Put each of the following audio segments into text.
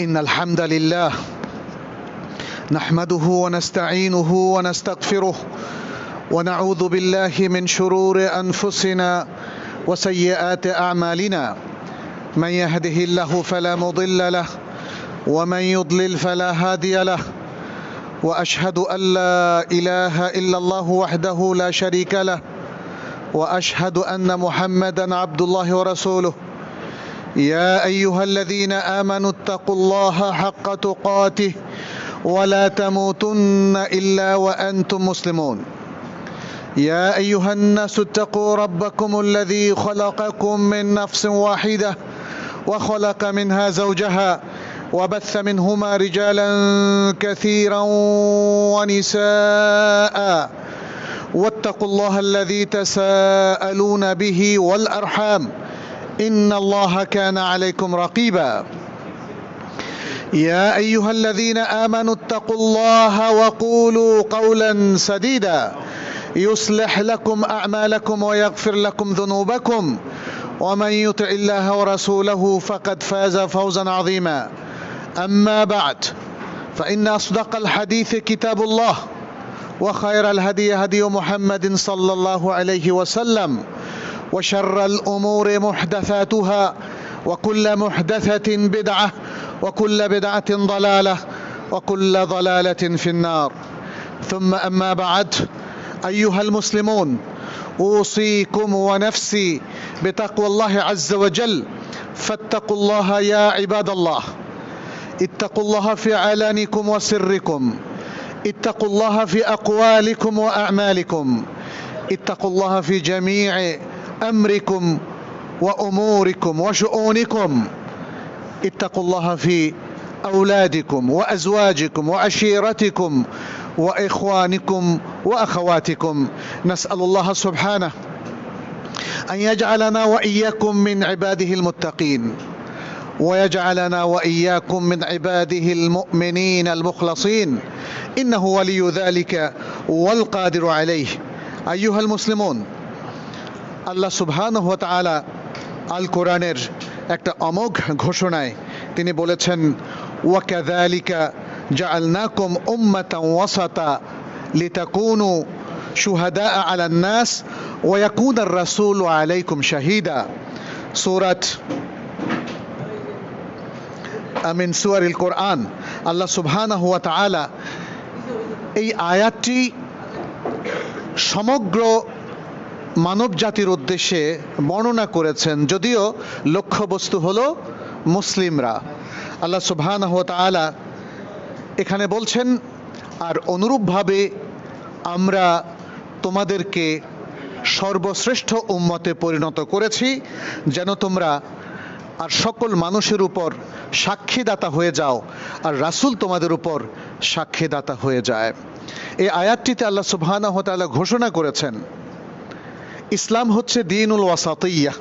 إن الحمد لله نحمده ونستعينه ونستغفره ونعوذ بالله من شرور أنفسنا وسيئات أعمالنا من يهده الله فلا مضل له ومن يضلل فلا هادي له وأشهد أن لا إله إلا الله وحده لا شريك له وأشهد أن محمدا عبد الله ورسوله يا أيها الذين آمنوا اتقوا الله حق تقاته ولا تموتن إلا وأنتم مسلمون يا أيها الناس اتقوا ربكم الذي خلقكم من نفس واحدة وخلق منها زوجها وبث منهما رجالا كثيرا ونساء واتقوا الله الذي تساءلون به والأرحام إن الله كان عليكم رقيبا يا أيها الذين آمنوا اتقوا الله وقولوا قولا سديدا يصلح لكم أعمالكم ويغفر لكم ذنوبكم ومن يطع الله ورسوله فقد فاز فوزا عظيما أما بعد فإن أصدق الحديث كتاب الله وخير الهدي هدي محمد صلى الله عليه وسلم وشر الأمور محدثاتها وكل محدثة بدعة وكل بدعة ضلالة وكل ضلالة في النار ثم أما بعد أيها المسلمون أوصيكم ونفسي بتقوى الله عز وجل فاتقوا الله يا عباد الله اتقوا الله في علانكم وسركم اتقوا الله في أقوالكم وأعمالكم اتقوا الله في جميع أمركم وأموركم وشؤونكم اتقوا الله في أولادكم وأزواجكم وعشيرتكم وإخوانكم وأخواتكم نسأل الله سبحانه أن يجعلنا وإياكم من عباده المتقين ويجعلنا وإياكم من عباده المؤمنين المخلصين إنه ولي ذلك والقادر عليه أيها المسلمون আল্লাহ সুবহানাহু ওয়া তাআলা আল কোরআনের একটা অমোঘ ঘোষণায় তিনি বলেছেন ওয়া কাযালিকা জাআলনাকুম উম্মাতান ওয়াসাতা লিতাকুনু শুহাদাআ আলান নাস ওয়া ইয়াকুনা আর-রাসূলু আলাইকুম শাহীদা সূরাত মিন সূরাল কোরআন আল্লাহ সুবহানাহু ওয়া তাআলা এই আয়াতটি সমগ্র মানব জাতির উদ্দেশ্যে বর্ণনা করেছেন যদিও লক্ষ্যবস্তু হলো মুসলিমরা আল্লাহ সুবহানাহু ওয়া তাআলা এখানে বলছেন আর অনুরূপভাবে আমরা তোমাদেরকে সর্বশ্রেষ্ঠ উম্মতে পরিণত করেছি যেন তোমরা আর সকল মানুষের উপর সাক্ষীদাতা হয়ে যাও আর রাসূল তোমাদের উপর সাক্ষীদাতা হয়ে যায় এই আয়াতটিতে আল্লাহ সুবহানাহু ওয়া তাআলা ঘোষণা করেছেন ইসলাম হচ্ছে দ্বীনুল ওয়াসাতিয়্যাহ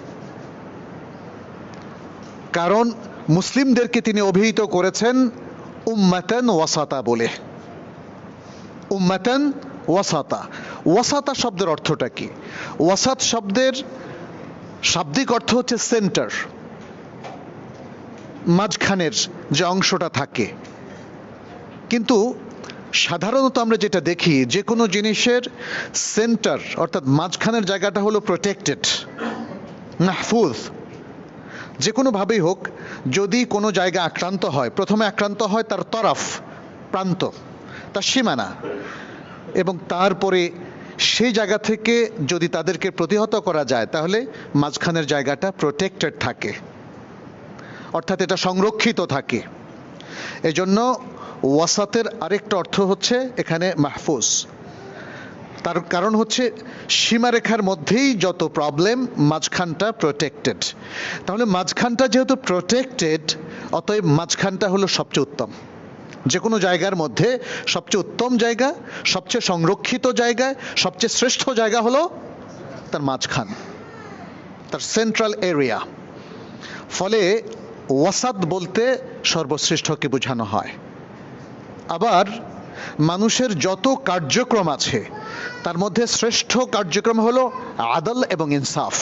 কারণ মুসলিমদেরকে তিনি অভিহিত করেছেন উম্মাতান ওয়াসাতা বলে উম্মাতান ওয়াসাতা ওয়াসাতা শব্দের অর্থটা কি ওয়াসাত শব্দের শাব্দিক অর্থ হচ্ছে সেন্টার মাঝখানের যে অংশটা থাকে কিন্তু সাধারণত আমরা যেটা দেখি যে কোনো জিনিসের সেন্টার অর্থাৎ মাঝখানের জায়গাটা হলো প্রোটেক্টেড মাহফুজ যে কোনোভাবেই হোক যদি কোনো জায়গা আক্রান্ত হয় প্রথমে আক্রান্ত হয় তার তরফ প্রান্ত তার সীমানা এবং তারপরে সেই জায়গা থেকে যদি তাদেরকে প্রতিহত করা যায় তাহলে মাঝখানের জায়গাটা প্রোটেক্টেড থাকে অর্থাৎ এটা সংরক্ষিত থাকে এজন্য ওয়াসাতের আরেকটা অর্থ হচ্ছে এখানে মাহফুজ তার কারণ হচ্ছে সীমারেখার মধ্যেই যত প্রবলেম মাঝখানটা প্রোটেক্টেড তাহলে মাঝখানটা যেহেতু প্রোটেক্টেড অতএব মাঝখানটা হলো সবচেয়ে উত্তম যে কোনো জায়গার মধ্যে সবচেয়ে উত্তম জায়গা সবচেয়ে সংরক্ষিত জায়গা সবচেয়ে শ্রেষ্ঠ জায়গা হলো তার মাঝখান তার সেন্ট্রাল এরিয়া ফলে ওয়াসাত বলতে সর্বশ্রেষ্ঠকে বোঝানো হয় আবার মানুষের যত কার্যক্রম আছে তার মধ্যে শ্রেষ্ঠ কার্যক্রম হলো আদল এবং ইনসাফ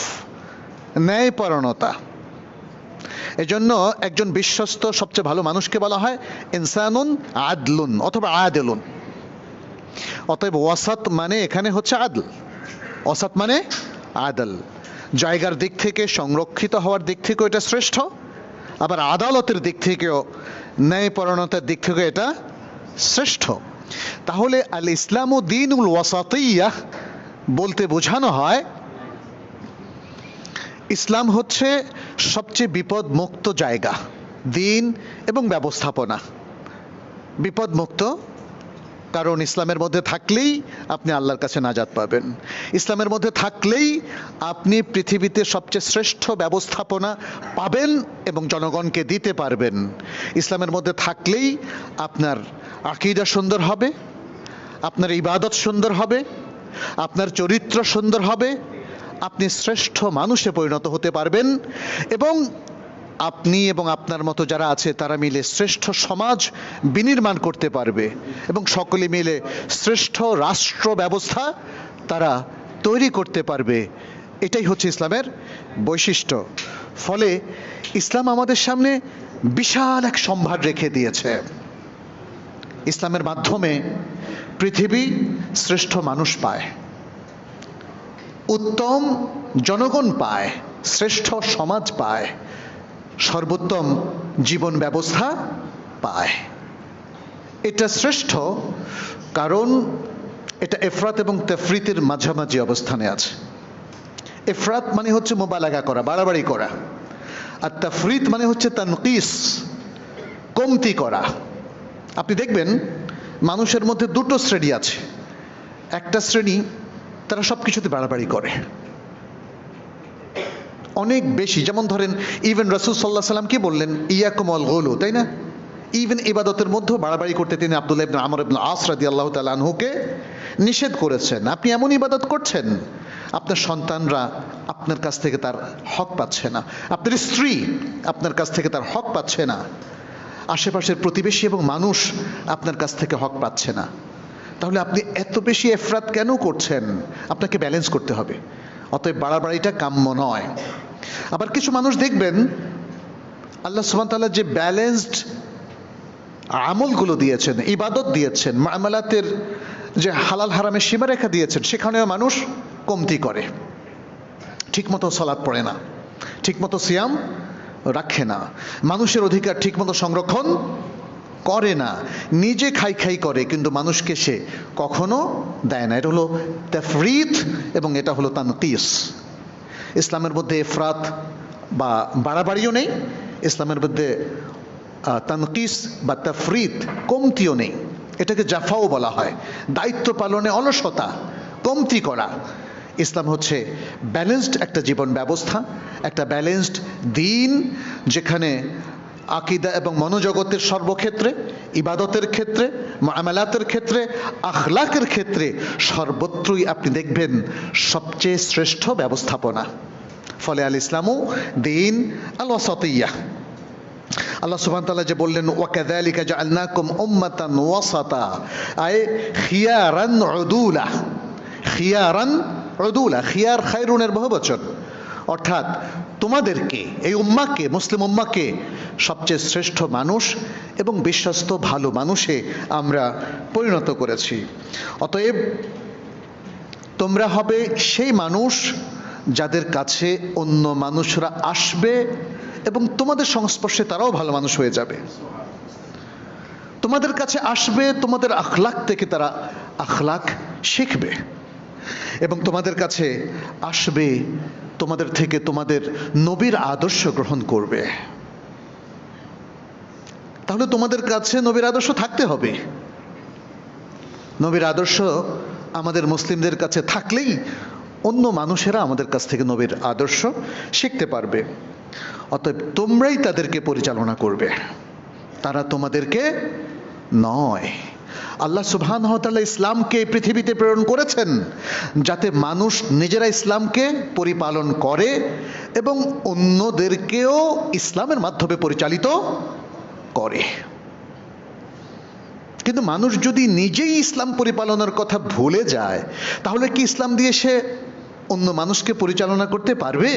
ন্যায়পরায়ণতা এজন্য একজন বিশ্বস্ত সবচেয়ে ভালো মানুষকে বলা হয় ইনসানুন আদলুন অথবা আদেলুন। অতএব ওয়াসাত মানে এখানে হচ্ছে আদল, ওয়াসাত মানে আদল। জায়গার দিক থেকে, সংরক্ষিত হওয়ার দিক থেকেও এটা শ্রেষ্ঠ, আবার আদালতের দিক থেকেও, ন্যায়পরায়ণতার দিক থেকে এটা শ্রেষ্ঠ। তাহলে আল ইসলামু দীনুল ওয়াসাতিয়্যাহ বলতে বোঝানো হয় ইসলাম হচ্ছে সবচেয়ে বিপদ মুক্ত জায়গা, দিন এবং ব্যবস্থাপনা বিপদ মুক্ত। কারণ ইসলামের মধ্যে থাকলেই আপনি আল্লাহর কাছে নাজাত পাবেন, ইসলামের মধ্যে থাকলেই আপনি পৃথিবীতে সবচেয়ে শ্রেষ্ঠ ব্যবস্থাপনা পাবেন এবং জনগণকে দিতে পারবেন। ইসলামের মধ্যে থাকলেই আপনার আকীদা সুন্দর হবে, আপনার ইবাদত সুন্দর হবে, আপনার চরিত্র সুন্দর হবে, আপনি শ্রেষ্ঠ মানুষে পরিণত হতে পারবেন এবং আপনি এবং আপনার মতো যারা আছে তারা মিলে শ্রেষ্ঠ সমাজ বিনির্মাণ করতে পারবে এবং সকলে মিলে শ্রেষ্ঠ রাষ্ট্র ব্যবস্থা তারা তৈরি করতে পারবে। এটাই হচ্ছে ইসলামের বৈশিষ্ট্য। ফলে ইসলাম আমাদের সামনে বিশাল এক সম্ভার রেখে দিয়েছে। ইসলামের মাধ্যমে পৃথিবী শ্রেষ্ঠ মানুষ পায়, উত্তম জনগণ পায়, শ্রেষ্ঠ সমাজ পায়, সর্বোত্তম জীবন ব্যবস্থা পায়। এটা শ্রেষ্ঠ কারণ এটা এফরাত এবং তাফরিতের মাঝামাঝি অবস্থানে আছে। এফরাত মানে হচ্ছে মোবালাগা করা, বাড়াবাড়ি করা, আর তাফরিত মানে হচ্ছে তানকিস, কমতি করা। আপনি দেখবেন মানুষের মধ্যে দুটো শ্রেণী আছে। একটা শ্রেণী তারা সব কিছুতে বাড়াবাড়ি করে অনেক বেশি, যেমন ধরেন ইভেন রাসূল সাল্লাল্লাহু আলাইহি সাল্লাম কি বললেন, ইয়াকুম আল গুলু, তাই না? ইভেন ইবাদতের মধ্যেও বাড়াবাড়ি করতে তিনি আব্দুল্লাহ ইবনে আমর ইবনে আস রাদিয়াল্লাহু তাআলা আনহুকে নিষেধ করেছেন। আপনি এমন ইবাদত করছেন, আপনার সন্তানরা আপনার কাছ থেকে তার হক পাচ্ছে না, আপনার স্ত্রী আপনার কাছ থেকে তার হক পাচ্ছে না, আশেপাশের প্রতিবেশী এবং মানুষ আপনার কাছ থেকে হক পাচ্ছে না। তাহলে আপনি এত বেশি এফরাত কেন করছেন? আপনাকে ব্যালেন্স করতে হবে। অতএব বাড়াবাড়িটা কাম্য নয়। আবার কিছু মানুষ দেখবেন আল্লাহ সুবহানাহু ওয়া তাআলা যে ব্যালেন্সড আমলগুলো দিয়েছেন, ইবাদত দিয়েছেন, মুআমালাতের যে হালাল হারামের সীমারেখা দিয়েছেন, সেখানেও মানুষ কমতি করে, ঠিকমতো সালাত পড়ে না, ঠিকমতো সিয়াম রাখে না, মানুষের অধিকার ঠিকমতো সংরক্ষণ করে না, নিজে খাই খাই করে কিন্তু মানুষকে সে কখনো দেয় না। এটা হলো তাফরিত এবং এটা হলো তানকিস। ইসলামের মধ্যে এফরাত বা বাড়াবাড়িও নেই, ইসলামের মধ্যে তানকিস বা তাফরিত কমতিও নেই। এটাকে জাফাও বলা হয়, দায়িত্ব পালনে অলসতা, কমতি করা। ইসলাম হচ্ছে ব্যালেন্সড একটা জীবন ব্যবস্থা, একটা ব্যালেন্সড দিন, যেখানে আকীদা এবং মনোজগতের সর্বক্ষেত্রে, ইবাদতের ক্ষেত্রে, মুআমালাতের ক্ষেত্রে, আখলাকের ক্ষেত্রে সর্বত্রই আপনি দেখবেন সবচেয়ে শ্রেষ্ঠ ব্যবস্থাপনা। ফলে আল ইসলামু দীন আল ওয়াসাতিয়্যাহ। আল্লাহ সুবহানাহু ওয়া তাআলা যে বললেন ওয়াকাযালিকা জাআলনাকুম উম্মাতান ওয়াসাতা, আয় খিয়ারান উদুলা। খিয়ারান উদুলা, খিয়ার খায়রুনের বহুবচন, অর্থাৎ তোমাদেরকে, এই উম্মাহকে, মুসলিম উম্মাহকে সবচেয়ে শ্রেষ্ঠ মানুষ এবং বিশ্বস্ত ভালো মানুষে আমরা পরিণত করেছি। অতএব তোমরা হবে সেই মানুষ যাদের কাছে অন্য মানুষরা আসবে এবং তোমাদের সংস্পর্শে তারাও ভালো মানুষ হয়ে যাবে। তোমাদের কাছে আসবে, তোমাদের আখলাক থেকে তারা আখলাক শিখবে এবং তোমাদের কাছে আসবে, তোমাদের থেকে তোমাদের নবীর আদর্শ গ্রহণ করবে। তাহলে তোমাদের কাছে নবীর আদর্শ থাকতে হবে। নবীর আদর্শ আমাদের মুসলিমদের কাছে থাকলেই অন্য মানুষেরা আমাদের কাছ থেকে নবীর আদর্শ শিখতে পারবে। অতএব তোমরাই তাদেরকে পরিচালনা করবে, তারা তোমাদেরকে নয়। আল্লাহ সুবহানাহু ওয়া তাআলা ইসলামকে পৃথিবীতে প্রেরণ করেছেন যাতে মানুষ নিজেরা ইসলামকে পরিপালন করে এবং অন্যদেরকেও ইসলামের মাধ্যমে পরিচালিত করে। কিন্তু মানুষ যদি নিজেই ইসলাম পরিপালনের কথা ভুলে যায়, তাহলে কি ইসলাম দিয়ে সে অন্য মানুষকে পরিচালনা করতে পারবে?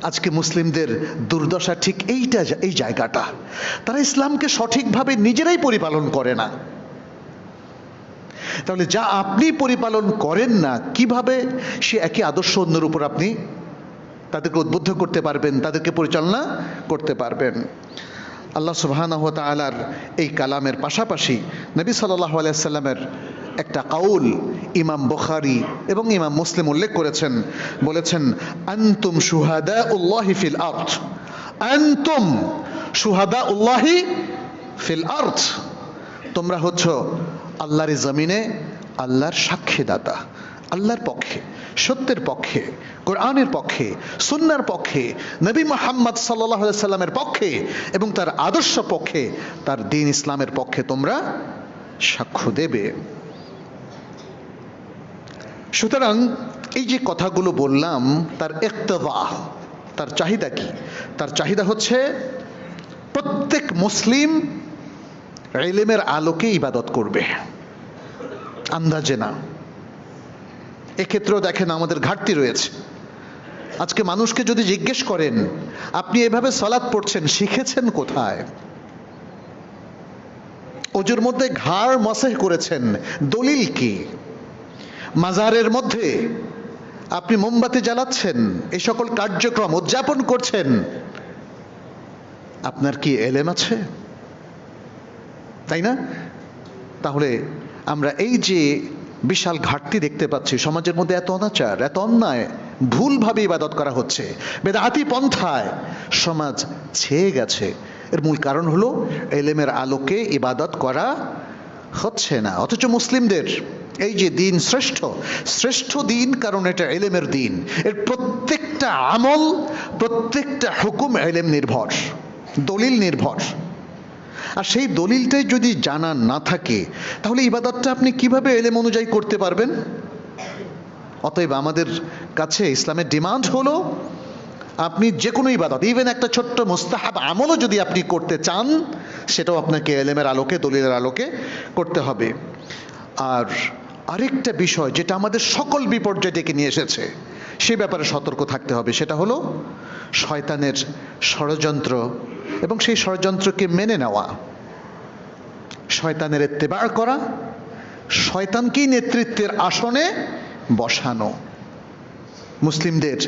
আজকে মুসলিমদের দুর্দশা ঠিক এই জায়গাটা, তারা ইসলামকে সঠিকভাবে নিজেরাই পরিপালন করে না। তাহলে যা আপনি পরিপালন করেন না, কিভাবে সে একই আদর্শ অন্যের উপর আপনি তাদেরকে উদ্বুদ্ধ করতে পারবেন, তাদেরকে পরিচালনা করতে পারবেন? আল্লাহ সুবহানাহু ওয়া তাআলার এই কালামের পাশাপাশি নবী সাল্লাল্লাহু আলাইহি সাল্লামের একটা কাউল ইমাম বুখারী এবং ইমাম মুসলিম উল্লেখ করেছেন, বলেছেন আনতুম শুহাদাউল্লাহি ফিল আরদ, আনতুম শুহাদাউল্লাহি ফিল আরদ, তোমরা হচ্ছ আল্লাহর জমিনে আল্লাহর সাক্ষীদাতা, আল্লাহর পক্ষে, সত্যের পক্ষে, কোরআনের পক্ষে, সুন্নাহর পক্ষে, নবী মুহাম্মদ সাল্লাল্লাহু আলাইহি সাল্লামের পক্ষে এবং তার আদর্শ পক্ষে, তার দ্বীন ইসলামের পক্ষে তোমরা সাক্ষ্য দেবে। সুতরাং এই যে কথাগুলো বললাম, তার ইক্তেদা, তার চাহিদা কি? তার চাহিদা হচ্ছে প্রত্যেক মুসলিম ইলমের আলোকে ইবাদত করবে, আন্দাজে না। এক্ষেত্রেও দেখেন আমাদের ঘাটতি রয়েছে। আজকে মানুষকে যদি জিজ্ঞেস করেন আপনি এভাবে সালাত পড়ছেন, শিখেছেন কোথায়? ওজুর মধ্যে ঘাড় মাসেহ করেছেন, দলিল কি? মাজারের মধ্যে আপনি মোমবাতি জ্বালাচ্ছেন, এই সকল কার্যক্রম উদযাপন করছেন, আপনার কি এলেম আছে? তাই না? তাহলে আমরা এই যে বিশাল ঘাটতি দেখতে পাচ্ছি, সমাজের মধ্যে এত অনাচার, এত অন্যায়, ভুলভাবে ইবাদত করা হচ্ছে, বেদাতি পন্থায় সমাজ ছেয়ে গেছে, এর মূল কারণ হলো ইলমের আলোকে ইবাদত করা হচ্ছে না। অথচ মুসলিমদের এই যে দিন শ্রেষ্ঠ দিন, কারণ এটা ইলমের দিন। এর প্রত্যেকটা আমল, প্রত্যেকটা হুকুম ইলম নির্ভর, দলিল নির্ভর। আর সেই দলিলটাই যদি জানা না থাকে, তাহলে ইবাদতটা আপনি কিভাবে ইলম অনুযায়ী করতে পারবেন? অতএব আমাদের কাছে ইসলামের ডিমান্ড হলো, আপনি যে কোনো ইবাদত, ইভেন একটা ছোট্ট মুস্তাহাব আমলও যদি আপনি করতে চান, সেটাও আপনাকে ইলমের আলোকে, দলিলের আলোকে করতে হবে। আর আরেকটা বিষয় যেটা আমাদের সকল বিপর্যয় ডেকে নিয়ে এসেছে, সে ব্যাপারে সতর্ক থাকতে হবে, সেটা হলো শয়তানের ষড়যন্ত্র এবং সেই ষড়যন্ত্রকে মেনে নেওয়া, শয়তানের ইত্তেবা করা, শয়তানকেই নেতৃত্বের আসনে বসানো। মুসলিমদের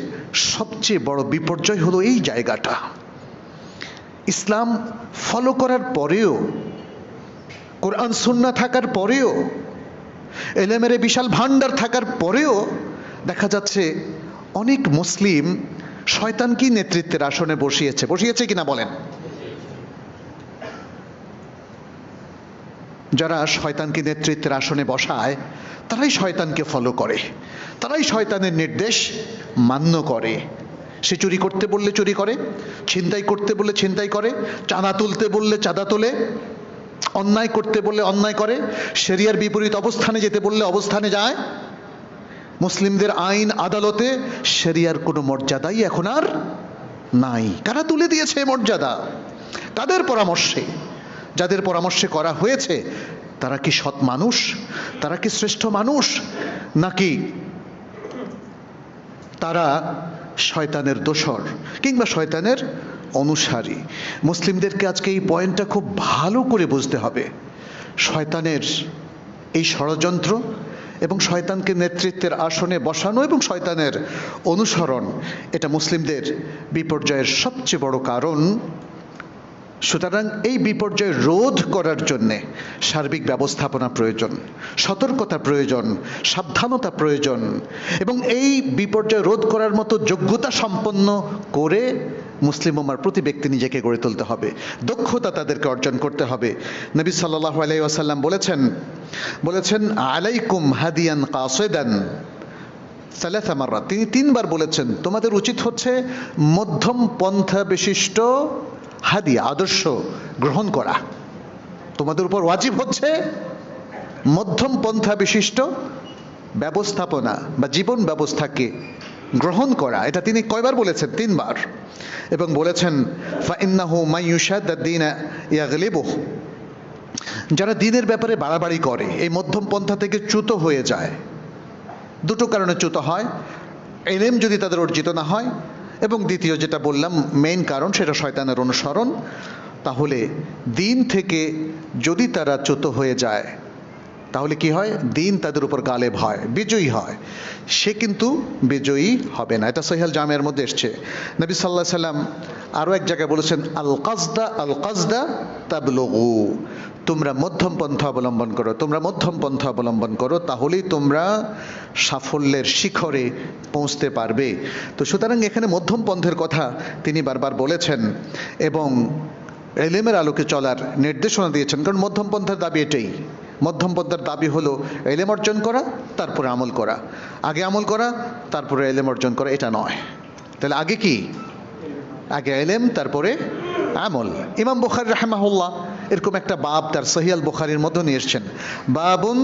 সবচেয়ে বড় বিপর্যয় হলো এই জায়গাটা। ইসলাম ফলো করার পরেও, কোরআন সুন্নাহ থাকার পরেও, ইলমের বিশাল ভান্ডার থাকার পরেও দেখা যাচ্ছে অনেক মুসলিম শয়তানকেই নেতৃত্বের আসনে বসিয়েছে কিনা বলেন? যারা শয়তানকে নেতৃত্বের আসনে বসায়, তারাই শয়তানকে ফলো করে, তারাই শয়তানের নির্দেশ মান্য করে। সে চুরি করতে বললে চুরি করে, ছিনতাই করতে বললে ছিনতাই করে, চাঁদা তুলতে বললে চাঁদা তোলে, অন্যায় করতে বললে অন্যায় করে, শরিয়ার বিপরীত অবস্থানে যেতে বললে অবস্থানে যায়। মুসলিমদের আইন আদালতে শরিয়ার কোনো মর্যাদাই এখন আর নাই। কারা তুলে দিয়েছে মর্যাদা? কাদের পরামর্শে? যাদের পরামর্শে করা হয়েছে, তারা কি সৎ মানুষ? তারা কি শ্রেষ্ঠ মানুষ? নাকি তারা শয়তানের দোসর কিংবা শয়তানের অনুসারী? মুসলিমদেরকে আজকে এই পয়েন্টটা খুব ভালো করে বুঝতে হবে। শয়তানের এই ষড়যন্ত্র এবং শয়তানকে নেতৃত্বের আসনে বসানো এবং শয়তানের অনুসরণ, এটা মুসলিমদের বিপর্যয়ের সবচেয়ে বড় কারণ। সুতরাং এই বিপর্যয় রোধ করার জন্যে সার্বিক ব্যবস্থাপনা প্রয়োজন, সতর্কতা প্রয়োজন, সাবধানতা প্রয়োজন, এবং এই বিপর্যয় রোধ করার মতো যোগ্যতা সম্পন্ন করে মুসলিম উম্মার প্রতি ব্যক্তি নিজেকে গড়ে তুলতে হবে, দক্ষতা তাদেরকে অর্জন করতে হবে। নবী সাল্লাল্লাহু আলাইহি ওয়াসাল্লাম বলেছেন আলাইকুম হাদিয়ান কাসিদান সালাসা মাররাত, তিনি 3 বার বলেছেন তোমাদের উচিত হচ্ছে মধ্যম পন্থা বিশিষ্ট হাদিয়া, আদর্শ গ্রহণ করা। তোমাদের উপর ওয়াজিব হচ্ছে মধ্যম পন্থা বিশিষ্ট ব্যবস্থাপনা বা জীবন ব্যবস্থাকে গ্রহণ করা। এটা তিনি কয়বার বলেছেন? 3 বার। এবং বলেছেন ফাইন্নাহু মাইয়ুশাদ্দিন ইয়াগলিবুহু, যারা দ্বীনের ব্যাপারে বাড়াবাড়ি করে, এই মধ্যম পন্থা থেকে চ্যুত হয়ে যায়। 2টো কারণে চ্যুত হয়। ইলম যদি তাদের অর্জিত না হয়, এবং দ্বিতীয় যেটা বললাম মেইন কারণ, সেটা শয়তানের অনুসরণ। তাহলে দিন থেকে যদি তারা চ্যুত হয়ে যায়, তাহলে কি হয়? দিন তাদের উপর গালেব হয়, বিজয়ী হয়। সে কিন্তু বিজয়ী হবে না। এটা সহিহ জামের মধ্যে এসছে। নবী সাল্লাল্লাহু আলাইহি সাল্লাম আরও এক জায়গায় বলেছেন, আল কাসদা তাবলুগু, তোমরা মধ্যম পন্থা অবলম্বন করো, তোমরা মধ্যম পন্থা অবলম্বন করো, তাহলেই তোমরা সাফল্যের শিখরে পৌঁছতে পারবে। তো সুতরাং এখানে মধ্যম পন্থের কথা তিনি বারবার বলেছেন এবং ইলমের আলোকে চলার নির্দেশনা দিয়েছেন। কারণ মধ্যম পন্থার দাবি এটাই। মধ্যম পন্থার দাবি হলো ইলম অর্জন করা, তারপরে আমল করা। আগে আমল করা, তারপরে ইলম অর্জন করা, এটা নয়। তাহলে আগে কি? আগে ইলম, তারপরে আমল। ইমাম বুখারী রাহিমাহুল্লাহ এরকম একটা বাব তার সহিহ আল বুখারীর মধ্যে নিয়ে এসেছেন, বাবুন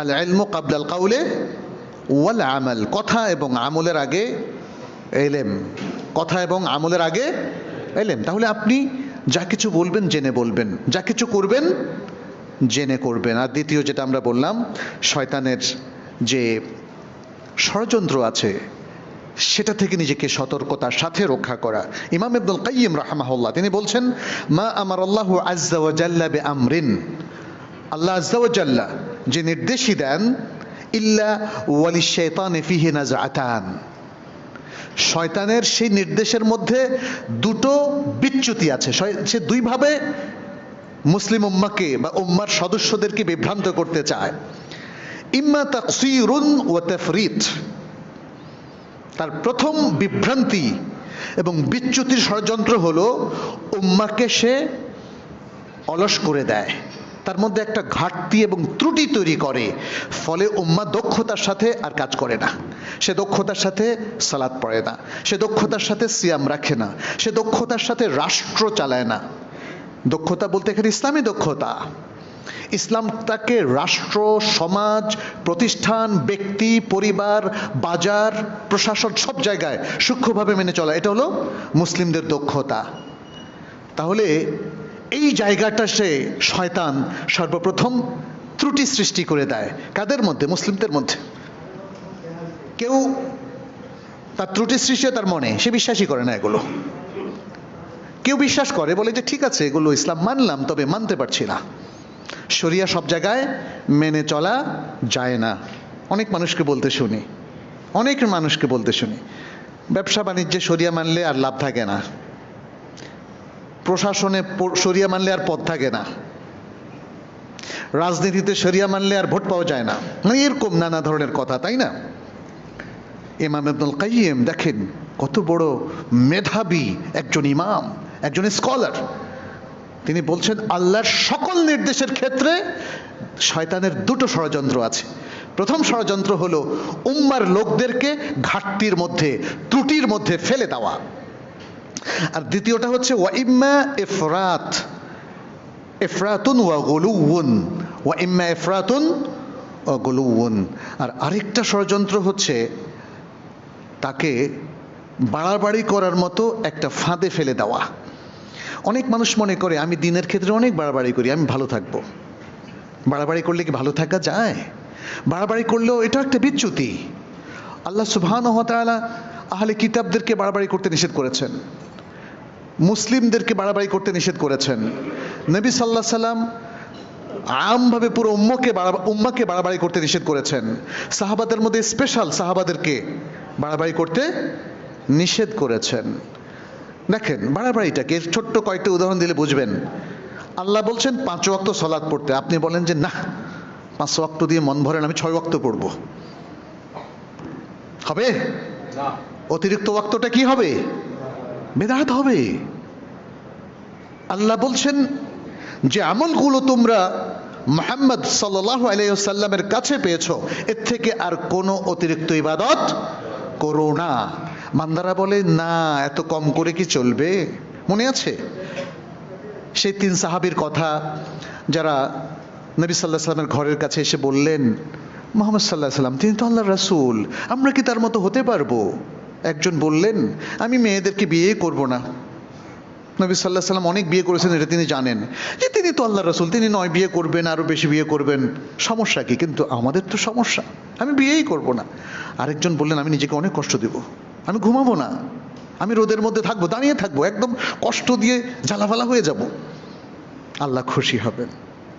আল ইলমু ক্বাবলা আল কাউলি ওয়াল আমাল, কথা এবং আমলের আগে ইলম, কথা এবং আমলের আগে ইলম। তাহলে আপনি যা কিছু বলবেন জেনে বলবেন, যা কিছু করবেন জেনে করবেন। আর দ্বিতীয় যেটা আমরা বললাম, শয়তানের যে ষড়যন্ত্র আছে সেটা থেকে নিজেকে সতর্কতার সাথে রক্ষা করা। ইমাম ইবনুল কাইয়্যিম রাহিমাহুল্লাহ তিনি বলছেন, মা আমারাল্লাহু আযজা ওয়া জাল্লা বিআমরিন, আল্লাহ আযজা ওয়া জাল্লা যে নির্দেশই দেন, ইল্লা ওয়ালিশ-শাইতানি ফীহি নাযআতান, শয়তানের সেই নির্দেশের মধ্যে দুটো বিচ্যুতি আছে। সে দুইভাবে মুসলিম উম্মাহকে বা উম্মার সদস্যদেরকে বিভ্রান্ত করতে চায়। ইম্মা তাকসীরুন ওয়া তাফরীত, তার প্রথম বিভ্রান্তি এবং বিচ্যুতির ষড়যন্ত্র হলো উম্মাকে সে অলস করে দেয়, তার মধ্যে একটা ঘাটতি এবং ত্রুটি তৈরি করে, ফলে উম্মাহ দক্ষতার সাথে আর কাজ করে না। সে দক্ষতার সাথে সালাত পড়ে না, সে দক্ষতার সাথে সিয়াম রাখে না, সে দক্ষতার সাথে রাষ্ট্র চালায় না। দক্ষতা বলতে এখানে ইসলামী দক্ষতা। ইসলাম তাকে রাষ্ট্র, সমাজ, প্রতিষ্ঠান, ব্যক্তি, পরিবার, বাজার, প্রশাসন সব জায়গায় সূক্ষ্মভাবে মেনে চলা, এটা হলো মুসলিমদের দক্ষতা। তাহলে এই জায়গাটা সে শয়তান সর্বপ্রথম ত্রুটি সৃষ্টি করে দেয়। কাদের মধ্যে? মুসলিমদের মধ্যে। কেউ তার ত্রুটি সৃষ্টি তার মনে, সে বিশ্বাসই করে না এগুলো। কেউ বিশ্বাস করে, বলে যে ঠিক আছে এগুলো ইসলাম মানলাম, তবে মানতে পারছি না। শরিয়া সব জায়গায় মেনে চলা যায় না। অনেক মানুষকে বলতে শুনি, অনেক মানুষকে বলতে শুনি, ব্যবসা বাণিজ্যে শরিয়া মানলে আর লাভ থাকে না, প্রশাসনে শরিয়া মানলে আর পদ থাকে না, রাজনীতিতে শরিয়া মানলে আর ভোট পাওয়া যায় না, মানে এরকম নানা ধরনের কথা, তাই না? ইমাম ইবনুল কাইয়্যিম দেখেন কত বড় মেধাবী একজন ইমাম, একজন স্কলার। তিনি বলছেন আল্লাহর সকল নির্দেশের ক্ষেত্রে শয়তানের দুটো ষড়যন্ত্র আছে। প্রথম ষড়যন্ত্র হলো উম্মার লোকদেরকে ঘাটতির মধ্যে, ত্রুটির মধ্যে ফেলে দেওয়া। আর দ্বিতীয়টা হচ্ছে ওয়া ইম্মা ইফরাত, ইফরাতুন ওয়া গুলুউন, ওয়া ইম্মা ইফরাতুন ওয়া গুলুউন। আর আরেকটা ষড়যন্ত্র হচ্ছে তাকে বাড়াবাড়ি করার মতো একটা ফাঁদে ফেলে দেওয়া। অনেক মানুষ মনে করে আমি দিনের ক্ষেত্রে অনেক বাড়াবাড়ি করি, আমি ভালো থাকবো। বাড়াবাড়ি করলে কি ভালো থাকা যায়? বাড়াবাড়ি করলেও এটা একটা বিচ্যুতি। আল্লাহ সুবহানাহু ওয়া তাআলা আহলে কিতাবদেরকে বাড়াবাড়ি করতে নিষেধ করেছেন, মুসলিমদেরকে বাড়াবাড়ি করতে নিষেধ করেছেন। নবী সাল্লাল্লাহু আলাইহি সাল্লাম আমভাবে পুরো উম্মাকে বাড়াবাড়ি করতে নিষেধ করেছেন। সাহাবাদের মধ্যে স্পেশাল সাহাবাদেরকে বাড়াবাড়ি করতে নিষেধ করেছেন। দেখেন বাড়াবাড়িটাকে ছোট্ট কয়েকটা উদাহরণ দিলে বুঝবেন। আল্লাহ বলছেন 5 ওয়াক্ত সালাত পড়তে, আপনি বলেন যে না 5 ওয়াক্ত দিয়ে মন ভরে না, আমি 6 ওয়াক্ত পড়বো। হবে না? অতিরিক্ত ওয়াক্তটা কি হবে? বিদআত হবে। আল্লাহ বলছেন যে আমলগুলো তোমরা মুহাম্মদ সাল্লাল্লাহু আলাইহি ওয়াসাল্লামের কাছে পেয়েছো, এর থেকে আর কোনো অতিরিক্ত ইবাদত করো না। বান্দারা বলে না এত কম করে কি চলবে? মনে আছে সেই 3 সাহাবীর কথা, যারা নবী সাল্লাল্লাহু আলাইহি ওয়াসাল্লামের ঘরের কাছে এসে বললেন মুহাম্মদ সাল্লাল্লাহু আলাইহি ওয়াসাল্লাম তিনি তো আল্লাহর রাসূল, আমরা কি তার মতো হতে পারবো? একজন বললেন আমি মেয়েদেরকে বিয়েই করব না। নবী সাল্লাল্লাহু আলাইহি ওয়াসাল্লাম অনেক বিয়ে করেছেন, এটা তিনি জানেন যে তিনি তো আল্লাহর রাসূল, তিনি 9 বিয়ে করবেন, আরো বেশি বিয়ে করবেন, সমস্যা কি? কিন্তু আমাদের তো সমস্যা, আমি বিয়েই করব না। আরেকজন বললেন আমি নিজেকে অনেক কষ্ট দেব, আমি ঘুমাবো না, আমি রোদের মধ্যে থাকবো, দাঁড়িয়ে থাকবো, একদম কষ্ট দিয়ে জ্বালাফালা হয়ে যাব, আল্লাহ খুশি হবেন,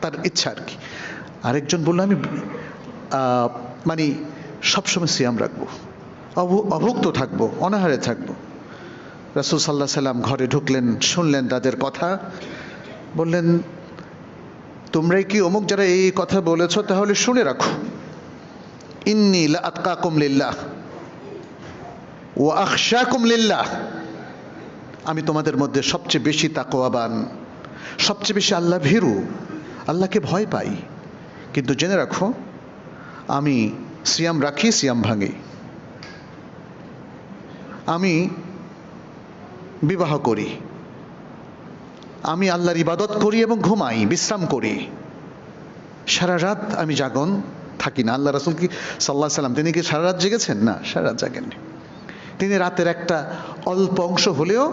তার ইচ্ছা আর কি। আরেকজন বললো আমি মানে সবসময় সিয়াম রাখবো, অভুক্ত থাকবো, অনাহারে থাকবো। রাসূল সাল্লাল্লাহু আলাইহি সাল্লাম ঘরে ঢুকলেন, শুনলেন তাদের কথা, বললেন তোমরাই কি অমুক যারা এই কথা বলেছ, তাহলে শুনে রাখো, ইন্নী লা আতকাকুম লিল্লাহ ওয়া আখশাকুম লিল্লাহ, আমি তোমাদের মধ্যে সবচেয়ে বেশি তাকওয়াবান, সবচেয়ে বেশি আল্লাহ ভীরু, আল্লাহকে ভয় পাই। কিন্তু জেনে রাখো আমি সিয়াম রাখি, সিয়াম ভাঙি, আমি বিবাহ করি, আমি আল্লাহর ইবাদত করি এবং ঘুমাই, বিশ্রাম করি, সারা রাত আমি জাগন থাকি না। আল্লাহ রাসূল কি সাল্লাল্লাহু আলাইহি সাল্লাম তিনি কি সারা রাত জেগেছেন? না, সারা রাত জাগেননি। তিনি রাতের একটা অল্প অংশ হলেও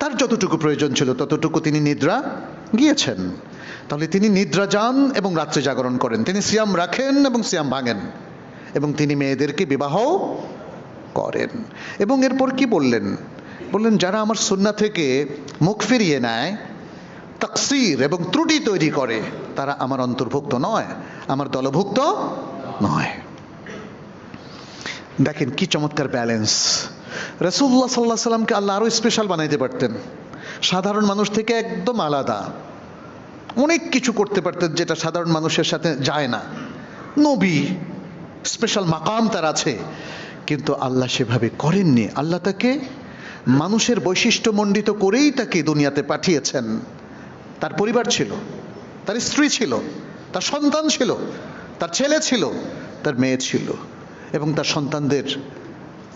তার যতটুকু প্রয়োজন ছিল ততটুকু তিনি নিদ্রা গিয়েছেন। তাহলে তিনি নিদ্রা যান এবং রাত্রে জাগরণ করেন, তিনি সিয়াম রাখেন এবং সিয়াম ভাঙেন, এবং তিনি মেয়েদেরকে বিবাহ করেন। এবং এরপর কি বললেন? বললেন যারা আমার সুন্নাহ থেকে মুখ ফিরিয়ে নেয়, তাকসির এবং ত্রুটি তৈরি করে, তারা আমার অন্তর্ভুক্ত নয়, আমার দলভুক্ত নয়। দেখেন কি চমৎকার ব্যালেন্স। রাসূলুল্লাহ সাল্লাল্লাহু আলাইহি সাল্লামকে আল্লাহ আরো স্পেশাল বানাইতে পারতেন, সাধারণ মানুষ থেকে একদম আলাদা, অনেক কিছু করতে পারতেন যেটা সাধারণ মানুষের সাথে যায় না। নবী, স্পেশাল মাকাম তার আছে, কিন্তু আল্লাহ সেভাবে করেননি। আল্লাহ তাকে মানুষের বৈশিষ্ট্য মণ্ডিত করেই তাকে দুনিয়াতে পাঠিয়েছেন। তার পরিবার ছিল, তার স্ত্রী ছিল, তার সন্তান ছিল, তার ছেলে ছিল, তার মেয়ে ছিল, এবং তার সন্তানদের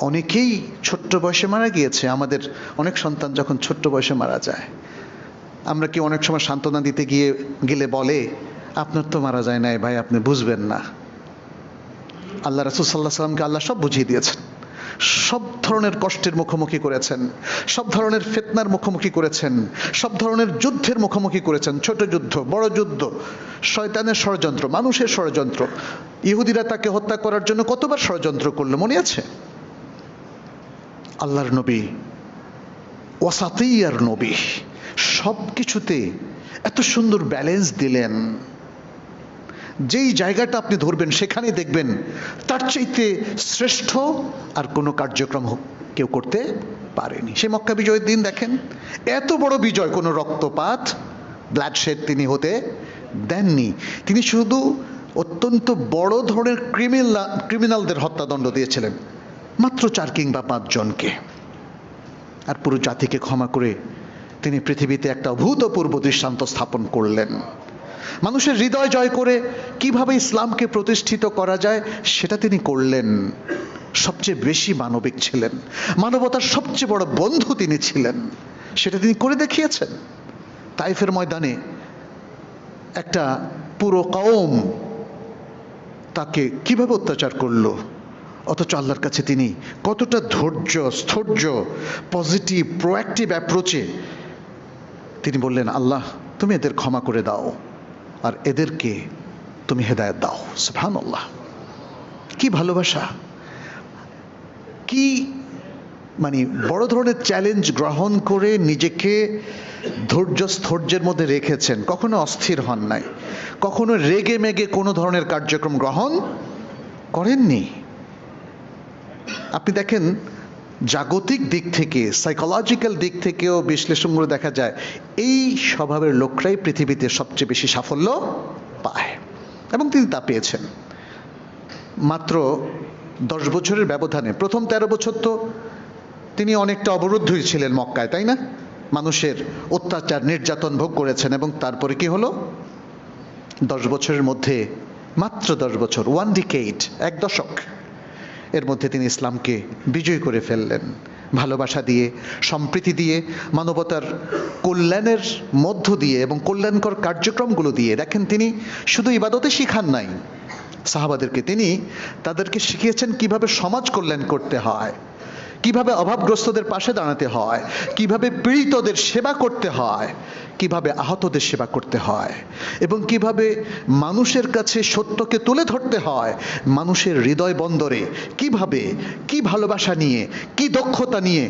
অনেকেই ছোট্ট বয়সে মারা গিয়েছে। আমাদের অনেক সন্তান যখন ছোট্ট বয়সে মারা যায়, আমরা কি অনেক সময় সান্ত্বনা দিতে গেলে বলে আপনার তো মারা যায় নাই ভাই, আপনি বুঝবেন না। আল্লাহ রাসূল সাল্লাল্লাহু আলাইহি সাল্লামকে আল্লাহ সব বুঝিয়ে দিয়েছেন, সব ধরনের কষ্টের মুখোমুখি করেছেন, সব ধরনের ফিতনার মুখোমুখি করেছেন, সব ধরনের যুদ্ধের মুখোমুখি করেছেন, ছোট যুদ্ধ, বড় যুদ্ধ, শয়তানের ষড়যন্ত্র, মানুষের ষড়যন্ত্র। ইহুদিরা তাকে হত্যা করার জন্য কতবার ষড়যন্ত্র করলো মনে আছে? আল্লাহর নবী ওয়াসাতিয়ার নবী, সব কিছুতে এত সুন্দর ব্যালেন্স দিলেন। যেই জায়গাটা আপনি ধরবেন সেখানেই দেখবেন তার চাইতে শ্রেষ্ঠ আর কোনো কার্যক্রম কেউ করতে পারেনি। সে মক্কা বিজয়ের দিন দেখেন, এত বড় বিজয়, কোনো রক্তপাত, ব্লাডশেড তিনি হতে দেননি। তিনি শুধু অত্যন্ত বড় ধরনের ক্রিমিনালদের হত্যাদণ্ড দিয়েছিলেন, মাত্র 4 কিংবা 5 জনকে, আর পুরো জাতিকে ক্ষমা করে তিনি পৃথিবীতে একটা অভূতপূর্ব দৃষ্টান্ত স্থাপন করলেন। মানুষের হৃদয় জয় করে কিভাবে ইসলামকে প্রতিষ্ঠিত করা যায় সেটা তিনি করলেন। সবচেয়ে বেশি মানবিক ছিলেন, মানবতার সবচেয়ে বড় বন্ধু তিনি ছিলেন, সেটা তিনি করে দেখিয়েছেন। তাইফের ময়দানে একটা পুরো কওম তাকে কিভাবে অত্যাচার করলো, অথচ আল্লাহর কাছে তিনি কতটা ধৈর্য, স্থৈর্য, পজিটিভ, প্রোঅ্যাক্টিভ অ্যাপ্রোচে তিনি বললেন আল্লাহ তুমি এদের ক্ষমা করে দাও আর এদেরকে তুমি হেদায়েত দাও। সুবহানাল্লাহ, কি ভালোবাসা, কি মানে বড় ধরনের চ্যালেঞ্জ গ্রহণ করে নিজেকে ধৈর্য স্থৈর্যের মধ্যে রেখেছেন, কখনো অস্থির হন নাই, কখনো রেগে মেগে কোনো ধরনের কার্যক্রম গ্রহণ করেননি। আপনি দেখেন জাগতিক দিক থেকে, সাইকোলজিক্যাল দিক থেকেও বিশ্লেষণ করে দেখা যায় এই স্বভাবের লোকরাই পৃথিবীতে সবচেয়ে বেশি সাফল্য পায়, এবং তিনি তা পেয়েছেন। মাত্র 10 বছরের ব্যবধানে, প্রথম 13 বছর তো তিনি অনেকটা অবরুদ্ধই ছিলেন মক্কায়, তাই না? মানুষের অত্যাচার নির্যাতন ভোগ করেছেন, এবং তারপরে কি হলো? 10 বছরের মধ্যে, মাত্র 10 বছর, 1 ডিকেড, 1 দশক, এর মধ্যে তিনি ইসলামকে বিজয় করে ফেললেন। ভালোবাসা দিয়ে, সম্প্রীতি দিয়ে, মানবতার কল্যাণের মধ্য দিয়ে এবং কল্যাণকর কার্যক্রমগুলো দিয়ে। দেখেন তিনি শুধু ইবাদতে শিখান নাই সাহাবাদেরকে, তিনি তাদেরকে শিখিয়েছেন কিভাবে সমাজ কল্যাণ করতে হয়, কিভাবে অভাবগ্রস্তদের পাশে দাঁড়াতে হয়, কিভাবে পীড়িতদের সেবা করতে হয়, কিভাবে আহতদের সেবা করতে হয়, এবং কিভাবে মানুষের কাছে সত্যকে তুলে ধরতে হয়, মানুষের হৃদয় বন্দরে কিভাবে, কি ভালোবাসা নিয়ে, কি দক্ষতা নিয়ে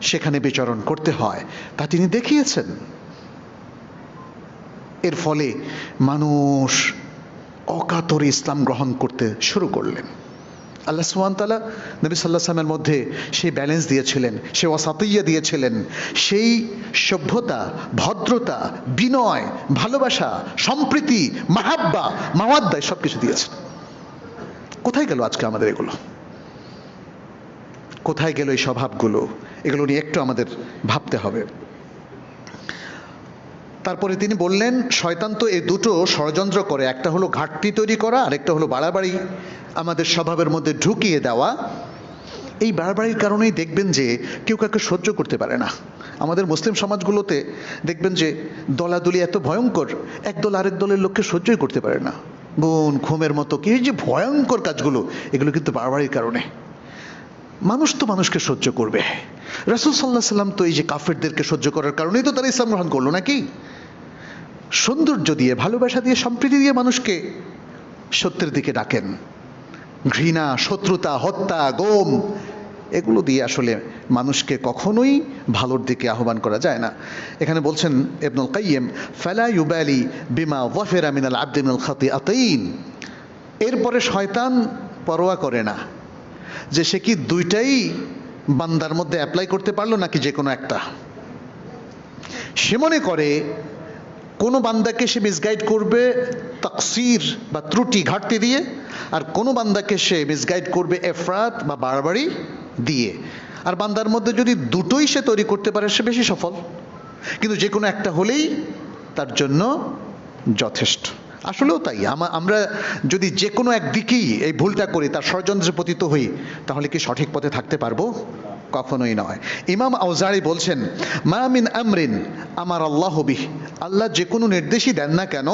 সেখানে বিচরণ করতে হয়, তা তিনি দেখিয়েছেন। এর ফলে মানুষ অকাতরে ইসলাম গ্রহণ করতে শুরু করলেন। আল্লাহ সুবহানাহু ওয়া তাআলা নবী সাল্লাল্লাহু আলাইহি ওয়াসাল্লামের মধ্যে সেই ব্যালেন্স দিয়েছিলেন, সেই ওয়াসাতিয়্যা দিয়েছিলেন, সেই সভ্যতা, ভদ্রতা, বিনয়, ভালোবাসা, সম্প্রীতি, মাহাব্বা, মাওয়াদ্দা, সব কিছু দিয়েছেন। কোথায় গেল আজকে আমাদের এগুলো? কোথায় গেল এই স্বভাবগুলো? এগুলো নিয়ে একটু আমাদের ভাবতে হবে। তারপরে তিনি বললেন, শয়তান তো এই দুটো ষড়যন্ত্র করে, একটা হলো ঘাটতি তৈরি করা, আরেকটা হলো বাড়াবাড়ি আমাদের স্বভাবের মধ্যে ঢুকিয়ে দেওয়া। এই বাড়াবাড়ির কারণেই দেখবেন যে কেউ কাউকে সহ্য করতে পারে না। আমাদের মুসলিম সমাজগুলোতে দেখবেন যে দলাদলি এত ভয়ঙ্কর, একদল আরেক দলের লোককে সহ্যই করতে পারে না। গুণ ঘুমের মতো কি যে ভয়ঙ্কর কাজগুলো, এগুলো কিন্তু বাড়াবাড়ির কারণে। মানুষ তো মানুষকে সহ্য করবে। রাসূল সাল্লাল্লাহু আলাইহি সাল্লাম তো এই যে কাফেরদেরকে সহ্য করার কারণেই তো তারা ইসলাম গ্রহণ করলো নাকি? সৌন্দর্য দিয়ে, ভালোবাসা দিয়ে, সম্প্রীতি দিয়ে মানুষকে সত্যের দিকে ডাকেন। ঘৃণা, শত্রুতা, হত্যা, গোম, এগুলো দিয়ে আসলে মানুষকে কখনোই ভালোর দিকে আহ্বান করা যায় না। এখানে বলছেন ইবনুল কাইয়্যিম, ফালা ইউবালি বিমা যাফিরা মিনাল আবদি মিনাল খাতিআতাইন। এরপরে শয়তান পরোয়া করে না যে সে কি দুইটাই বান্দার মধ্যে অ্যাপ্লাই করতে পারলো নাকি যে কোনো একটা। সে মনে করে কোনো বান্দাকে সে মিসগাইড করবে তাকসির বা ত্রুটি, ঘাটতি দিয়ে, আর কোনো বান্দাকে সে মিসগাইড করবে এফরাত বা বাড়াবাড়ি দিয়ে। আর বান্দার মধ্যে যদি দুটোই সে তৈরি করতে পারে সে বেশি সফল, কিন্তু যে কোনো একটা হলেই তার জন্য যথেষ্ট। আসলেও তাই। আমরা যদি যে কোনো একদিকেই এই ভুলটা করি, তার ষড়যন্ত্রে পতিত হই, তাহলে কি সঠিক পথে থাকতে পারবো? কখনোই নয়। ইমাম আউজারি বলছেন, মা মিন আমরিন আমার আল্লাহ বিহ, আল্লাহ যে কোনো নির্দেশই দেন না কেন,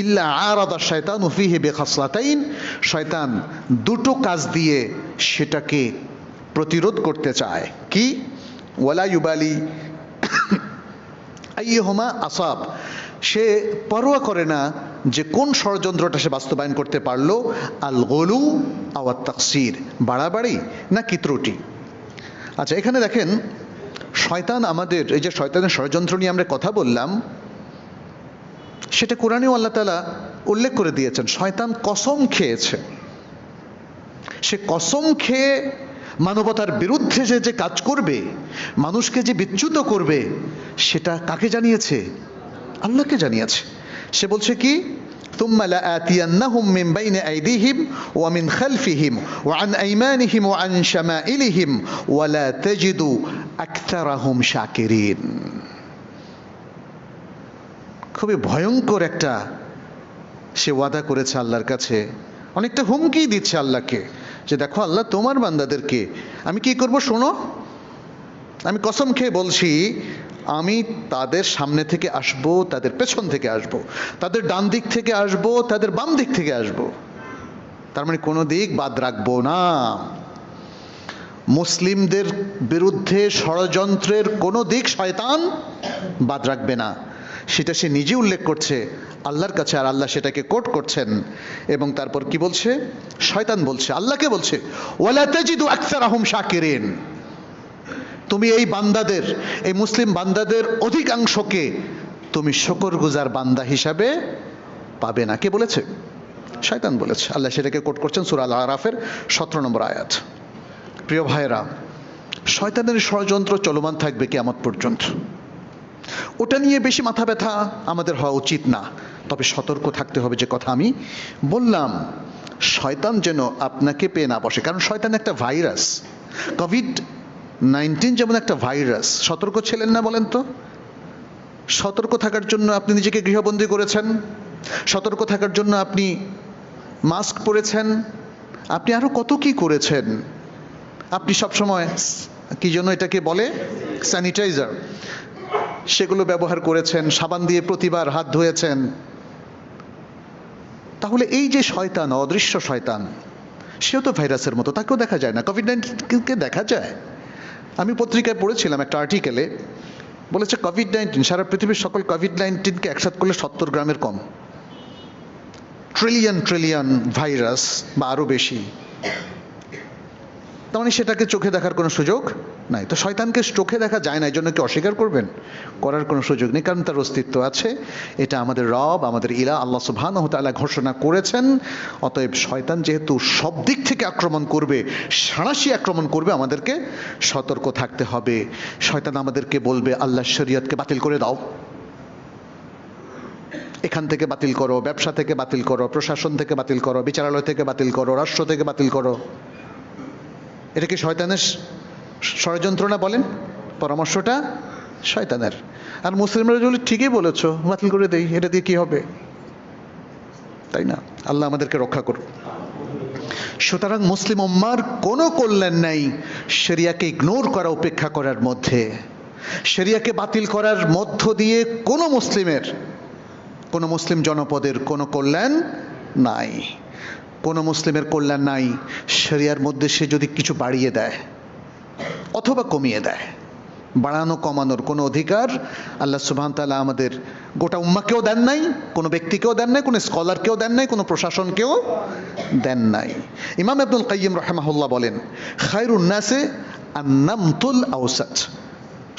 ইল্লা আরাদা শায়তানু ফিহি বিখাসলাতাইন, শয়তান দুটো কাজ দিয়ে সেটাকে প্রতিরোধ করতে চায়। কি? ওয়ালা ইউবালি আইয়ুহুমা আসাব, সে পরোয়া করে না যে কোন ষড়যন্ত্রটা সে বাস্তবায়ন করতে পারলো, আল গুলু আও আত তাকসির, বাড়াবাড়ি নাকি ত্রুটি। আচ্ছা, এখানে দেখেন শয়তান, আমাদের এই যে শয়তানের ষড়যন্ত্র নিয়ে আমরা কথা বললাম, সেটা কোরআনেও আল্লাহ তাআলা উল্লেখ করে দিয়েছেন। শয়তান কসম খেয়েছে, সে কসম খেয়ে মানবতার বিরুদ্ধে যে কাজ করবে, মানুষকে যে বিচ্যুত করবে, সেটা কাকে জানিয়েছে? আল্লাহকে জানিয়েছে। সে বলছে কি? ثم لآتينهم من بين أيديهم ومن خلفهم وعن أيمانهم وعن شمائلهم ولا تجد أكثرهم شاكرين। খুবই ভয়ঙ্কর একটা সে ওয়াদা করেছে আল্লাহর কাছে, অনেকটা হুমকি দিচ্ছে আল্লাহকে যে দেখো আল্লাহ, তোমার বান্দাদেরকে আমি কি করব শোনো, আমি কসম খেয়ে বলছি, আমি তাদের সামনে থেকে আসব, তাদের পেছন থেকে আসব, তাদের ডান দিক থেকে আসব, তাদের বাম দিক থেকে আসব, তার মানে কোনো দিক বাদ রাখবো না। মুসলিমদের বিরুদ্ধে ষড়যন্ত্রের কোনো দিক শয়তান বাদ রাখবে না, সেটা সে নিজে উল্লেখ করছে আল্লাহর কাছে, আর আল্লাহ সেটাকে কোট করছেন। এবং তারপর কি বলছে? শয়তান বলছে, আল্লাহকে বলছে, ওয়ালা তাজিদু আকসারাহুম শাকিরিন, তুমি এই বান্দাদের, এই মুসলিম বান্দাদের অধিকাংশকে তুমি শুকরগুজার বান্দা হিসাবে পাবে না। কে বলেছে? শয়তান বলেছে। আল্লাহ সেটাকে কোট করছেন সূরা আল আরাফের 17 নম্বর আয়াত। প্রিয় ভাইরা, শয়তানের ষড়যন্ত্র চলমান থাকবে কিয়ামত পর্যন্ত। ওটা নিয়ে বেশি মাথা ব্যথা আমাদের হওয়া উচিত না, তবে সতর্ক থাকতে হবে। যে কথা আমি বললাম, শয়তান যেন আপনাকে পেয়ে না বসে, কারণ শয়তান একটা ভাইরাস। কোভিড-19 যেমন একটা ভাইরাস। সতর্ক ছিলেন না বলেন তো? সতর্ক থাকার জন্য আপনি নিজেকে গৃহবন্দী করেছেন, সতর্ক থাকার জন্য আপনি মাস্ক পরেছেন, আপনি আরো কত কি করেছেন। আপনি সবসময় কি জন্য এটাকে বলে, স্যানিটাইজার, সেগুলো ব্যবহার করেছেন, সাবান দিয়ে প্রতিবার হাত ধুয়েছেন। তাহলে এই যে শয়তান, অদৃশ্য শয়তান, সেও তো ভাইরাসের মতো, তাকেও দেখা যায় না। কোভিড-19কে দেখা যায়, আমি পত্রিকায় পড়েছিলাম একটা আর্টিকেলে, বলেছে কোভিড-19, সারা পৃথিবীর সকল কোভিড-19কে একসাথে করলে 70 গ্রামের কম। ট্রিলিয়ন ভাইরাস বা আরো বেশি। তার মানে সেটাকে চোখে দেখার কোনো সুযোগ নাই। তো শয়তানকে চোখে দেখা যায় না, এই জন্য কি অস্বীকার করবেন? করার কোনো সুযোগ নেই, কারণ তার অস্তিত্ব আছে। এটা আমাদের রব, আমাদের ইলা আল্লাহ সুবহানাহু ওয়া তাআলা ঘোষণা করেছেন। অতএব শয়তান যেহেতু সব দিক থেকে আক্রমণ করবে, সাঁড়াশি আক্রমণ করবে, আমাদেরকে সতর্ক থাকতে হবে। শয়তান আমাদেরকে বলবে আল্লাহর শরীয়তকে বাতিল করে দাও, এখান থেকে বাতিল করো, ব্যবসা থেকে বাতিল করো, প্রশাসন থেকে বাতিল করো, বিচারালয় থেকে বাতিল করো, রাষ্ট্র থেকে বাতিল করো। এটা কি শয়তানের ষড়যন্ত্র না? বলেন, পরামর্শটা শয়তানের। আর মুসলিমরা বলে ঠিকই বলেছো, বাতিল করে দেই, এটা দিয়ে কি হবে? তাই না? আল্লাহ আমাদেরকে রক্ষা করুন। সুতরাং মুসলিম উম্মার কোনো কল্যাণ নাই শরিয়াকে ইগনোর করা, উপেক্ষা করার মধ্যে। শরিয়াকে বাতিল করার মধ্য দিয়ে কোনো মুসলিম জনপদের কোনো কল্যাণ নাই, কোনো মুসলিমের কল্যাণ নাই। শরিয়ার মধ্যে সে যদি কিছু বাড়িয়ে দেয় অথবা কমিয়ে দেয়, বাড়ানো কমানোর কোনো অধিকার আল্লাহ সুবহানাহু ওয়া তাআলা আমাদের গোটা উম্মাকেও দেন নাই, কোনো ব্যক্তিকেও দেন নাই, কোনো স্কলারকেও দেন নাই, কোনো প্রশাসনকেও দেন নাই। ইমাম ইবনুল কাইয়্যিম রাহিমাহুল্লাহ বলেন, খায়রুন নাসে আন-নামতুল আওসাত,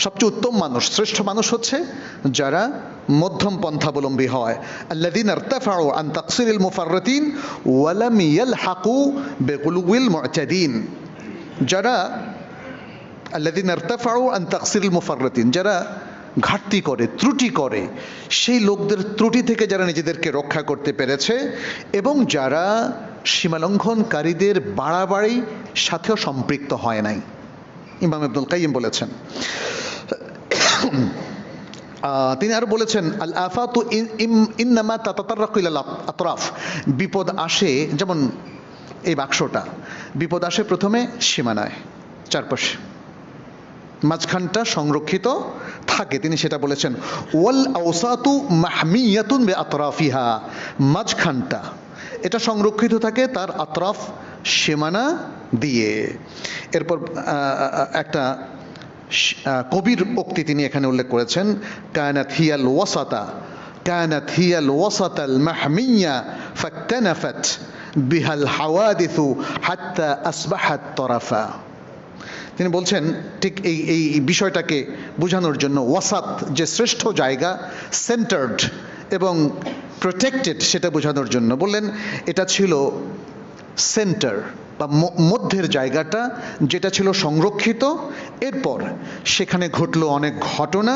সবচেয়ে উত্তম মানুষ, শ্রেষ্ঠ মানুষ হচ্ছে যারা মধ্যম পন্থাবলম্বী হয়। আল্লাযীনা ইরতাফাউ আন তাকসিরিল মুফাররিতিন ওয়া লাম ইয়ালহাকু বিগুলুল মু'তাদিন, যারা আল্লাযীনা ইরতাফাউ আন তাকসিরিল মুফাররিতিন, যারা ঘাটতি করে, ত্রুটি করে, সেই লোকদের ত্রুটি থেকে যারা নিজেদেরকে রক্ষা করতে পেরেছে, এবং যারা সীমালঙ্ঘনকারীদের বাড়াবাড়ি সাথেও সম্পৃক্ত হয় নাই। ইমাম ইবনুল কাইয়্যিম বলেছেন। তিনি আরো বলেছেন, আল আফাতু ইন্নামা তাতাতাররাকু ইলাল আতরাফ, বিপদ আসে, যেমন এই বাক্সটা, বিপদ আসে প্রথমে সীমানায়, চারপাশে, মাঝখানটা সংরক্ষিত থাকে। তিনি সেটা বলেছেন, ওয়াল আওসাতু মাহমিয়াতুন বিআতরাফিহা, মাঝখানটা এটা সংরক্ষিত থাকে তার আতরাফ, সীমানা দিয়ে। এরপর একটা কবির উক্তি তিনি এখানে উল্লেখ করেছেন, কানাত হিয়াল ওয়াসাতাল মাহমিয়া ফাকতানাফাত বিহাল হাওয়াদিসু হাত্তা আসবাহাত তরাফা। তিনি বলছেন ঠিক এই বিষয়টাকে বোঝানোর জন্য, ওয়াসাত যে শ্রেষ্ঠ জায়গা, সেন্টার্ড এবং প্রোটেক্টেড, সেটা বোঝানোর জন্য বললেন এটা ছিল সেন্টার বা মধ্যের জায়গাটা, যেটা ছিল সংরক্ষিত। এরপর সেখানে ঘটলো অনেক ঘটনা,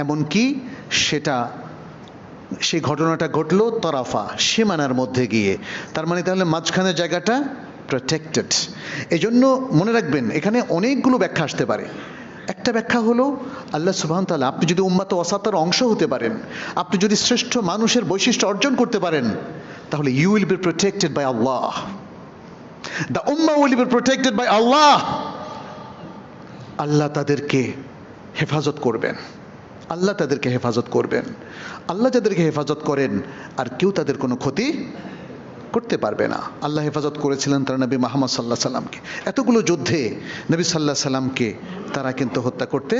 এমনকি সেই ঘটনাটা ঘটলো তরাফা, সীমানার মধ্যে গিয়ে। তার মানে তাহলে মাঝখানের জায়গাটা প্রোটেক্টেড। এই জন্য মনে রাখবেন, এখানে অনেকগুলো ব্যাখ্যা আসতে পারে। একটা ব্যাখ্যা হলো, আল্লাহ সুবহানাহু ওয়া তাআলা, আপনি যদি উম্মাতে ওয়াসাতার অংশ হতে পারেন, আপনি যদি শ্রেষ্ঠ মানুষের বৈশিষ্ট্য অর্জন করতে পারেন, তাহলে you will be protected by Allah. The ummah will be protected by Allah. আল্লাহ তাদেরকে হেফাজত করবেন, আল্লাহ তাদেরকে হেফাজত করবেন। আল্লাহ যাদেরকে হেফাজত করেন, আর কেউ তাদের কোনো ক্ষতি করতে পারবে না। আল্লাহ হেফাজত করেছিলেন তার নবী মুহাম্মদ সাল্লাল্লাহু আলাইহি সাল্লামকে। এতগুলো যুদ্ধে নবী সাল্লাল্লাহু আলাইহি সাল্লামকে তারা কিন্তু হত্যা করতে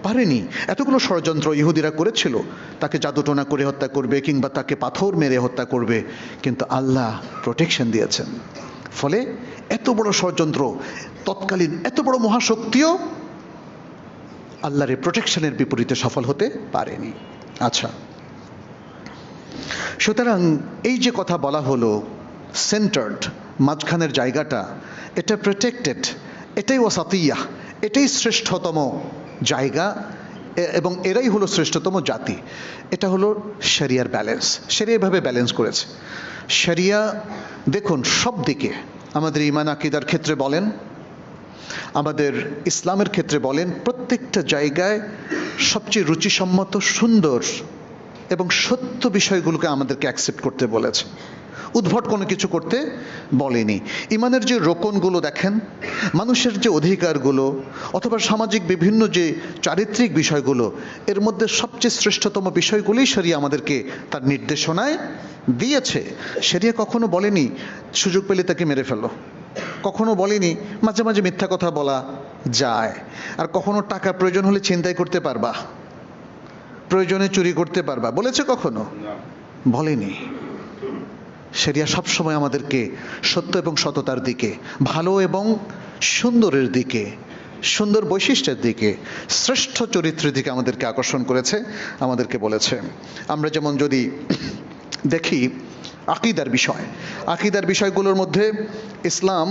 পারেনি। এতগুলো ষড়যন্ত্র ইহুদিরা করেছিল, তাকে জাদুটোনা করে হত্যা করবে কিংবা তাকে পাথর মেরে হত্যা করবে, কিন্তু আল্লাহ প্রোটেকশন দিয়েছেন। ফলে এত বড় ষড়যন্ত্র, তৎকালীন এত বড় মহাশক্তিও আল্লাহর প্রোটেকশনের বিপরীতে সফল হতে পারেনি। আচ্ছা, সুতরাং এই যে কথা বলা হলো, সেন্টার্ড, মাঝখানের জায়গাটা, এটা প্রোটেক্টেড, এটাই ওয়াসাতিয়া, এটাই শ্রেষ্ঠতম জায়গা, এবং এরাই হলো শ্রেষ্ঠতম জাতি। এটা হলো শরিয়ার ব্যালেন্স। শরিয়া এভাবে ব্যালেন্স করেছে। শরিয়া দেখুন সব দিকে, আমাদের ঈমান আকীদার ক্ষেত্রে বলেন, আমাদের ইসলামের ক্ষেত্রে বলেন, প্রত্যেকটা জায়গায় সবচেয়ে রুচিসম্মত, সুন্দর এবং সত্য বিষয়গুলোকে আমাদেরকে অ্যাকসেপ্ট করতে বলেছে, উদ্ভট কোনো কিছু করতে বলেনি। ঈমানের যে রোকনগুলো দেখেন, মানুষের যে অধিকারগুলো অথবা সামাজিক বিভিন্ন যে চারিত্রিক বিষয়গুলো, এর মধ্যে সবচেয়ে শ্রেষ্ঠতম বিষয়গুলোই শরিয়া আমাদেরকে তার নির্দেশনায় দিয়েছে। শরিয়া কখনো বলেনি সুযোগ পেলে তাকে মেরে ফেলো, কখনো বলেনি মাঝে মাঝে মিথ্যা কথা বলা যায়। আর কখনো টাকা প্রয়োজন হলে ছিনতাই করতে পারবা, প্রয়োজনে চুরি করতে পারবা, বলেছে কখনো? বলেনি। শরিয়া সবসময় আমাদেরকে সত্য এবং সততার দিকে, ভালো এবং সুন্দরের দিকে, সুন্দর বৈশিষ্ট্যের দিকে, শ্রেষ্ঠ চরিত্রের দিকে আমাদেরকে আকর্ষণ করেছে, আমাদেরকে বলেছে। আমরা যেমন যদি দেখি আকীদার বিষয়, আকীদার বিষয়গুলোর মধ্যে ইসলাম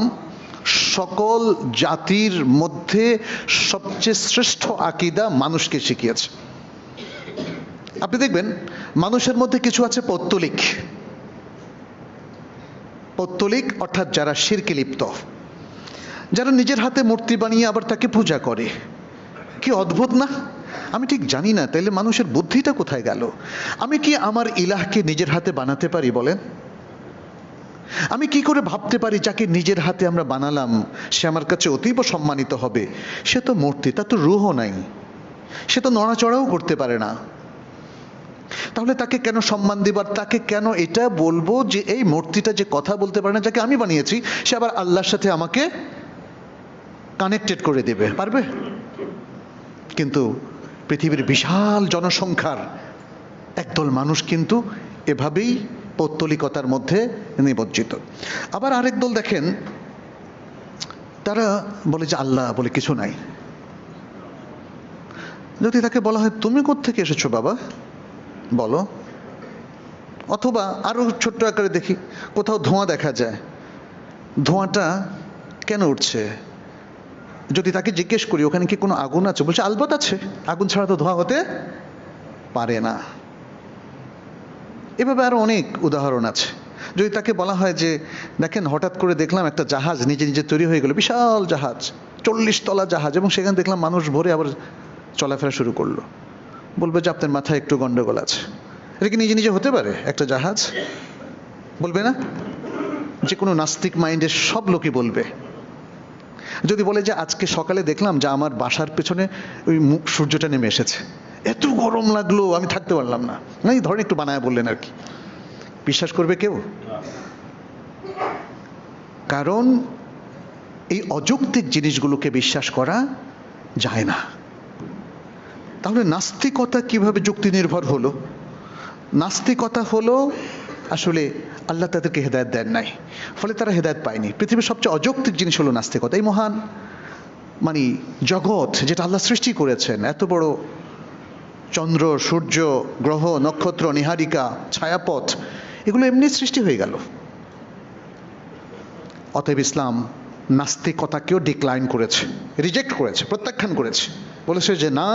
সকল জাতির মধ্যে সবচেয়ে শ্রেষ্ঠ আকীদা মানুষকে শিখিয়েছে। আপনি দেখবেন মানুষের মধ্যে কিছু আছে পৌত্তলিক, পৌত্তলিক অর্থাৎ যারা শিরকে লিপ্ত, যারা নিজের হাতে মূর্তি বানিয়ে আবার তাকে পূজা করে। কি অদ্ভুত না? আমি ঠিক জানি না তাইলে মানুষের বুদ্ধিটা কোথায় গেল। আমি কি আমার ইলাহকে নিজের হাতে বানাতে পারি বলেন? আমি কি করে ভাবতে পারি যাকে নিজের হাতে আমরা বানালাম সে আমার কাছে অতীব সম্মানিত হবে? সে তো মূর্তি, তার তো রূহ নাই, সে তো নড়াচড়াও করতে পারে না। তাহলে তাকে কেন সম্মান দিবার, তাকে কেন এটা বলবো যে এই মূর্তিটা যে কথা বলতে পারে না, যাকে আমি বানিয়েছি, সে আবার আল্লাহর সাথে আমাকে কানেক্টেড করে দেবে, পারবে? কিন্তু পৃথিবীর বিশাল জনসংখ্যার একদল মানুষ কিন্তু এভাবেই পৌত্তলিকতার মধ্যে নিমজ্জিত। আবার আরেক দল দেখেন, তারা বলে যে আল্লাহ বলে কিছু নাই। যদি তাকে বলা হয় তুমি কোত্থেকে এসেছো বাবা বলো, অথবা আরো ছোট্ট আকারে দেখি কোথাও ধোঁয়া দেখা যায়, ধোঁয়াটা কেন উঠছে? যদি তাকে জিজ্ঞেস করি ওখানে কি কোনো আগুন আছে, বলছে আলবত আছে, আগুন ছাড়া তো ধোঁয়া হতে পারে না। এভাবে আরো অনেক উদাহরণ আছে। যদি তাকে বলা হয় যে দেখেন হঠাৎ করে দেখলাম একটা জাহাজ নিজে নিজে তৈরি হয়ে গেল, বিশাল জাহাজ, 40 তলা জাহাজ, এবং সেখানে দেখলাম মানুষ ভরে আবার চলাফেরা শুরু করলো, বলবে যে আপনার মাথায় একটু গন্ডগোল আছে। এটা কি নিজে নিজে হতে পারে একটা জাহাজ? বলবে না? যে কোনো নাস্তিক মাইন্ডের সব লোকই বলবে। যদি বলে যে আজকে সকালে দেখলাম যে আমার বাসার পেছনে ওই সূর্যটা নেমে এসেছে, এত গরম লাগলো আমি থাকতে পারলাম না, না এই ধরেন একটু বানায় বললেন আর কি, বিশ্বাস করবে কেউ? কারণ এই অযৌক্তিক জিনিসগুলোকে বিশ্বাস করা যায় না। তাহলে নাস্তিকতা কিভাবে যুক্তি নির্ভর হলো? নাস্তিকতা হলো আসলে আল্লাহ তাদেরকে হেদায়েত দেন নাই, ফলে তারা হেদায়েত পায়নি। পৃথিবীর সবচেয়ে অযৌক্তিক জিনিস হলো নাস্তিকতা। এই মহান মানে জগৎ যেটা আল্লাহ সৃষ্টি করেছেন, এত বড় চন্দ্র, সূর্য, গ্রহ, নক্ষত্র, নিহারিকা, ছায়াপথ, এগুলো এমনি সৃষ্টি হয়ে গেল। অতএব ইসলাম নাস্তিকতাকেও ডিক্লাইন করেছে, রিজেক্ট করেছে, প্রত্যাখ্যান করেছে, বলেছে যে না,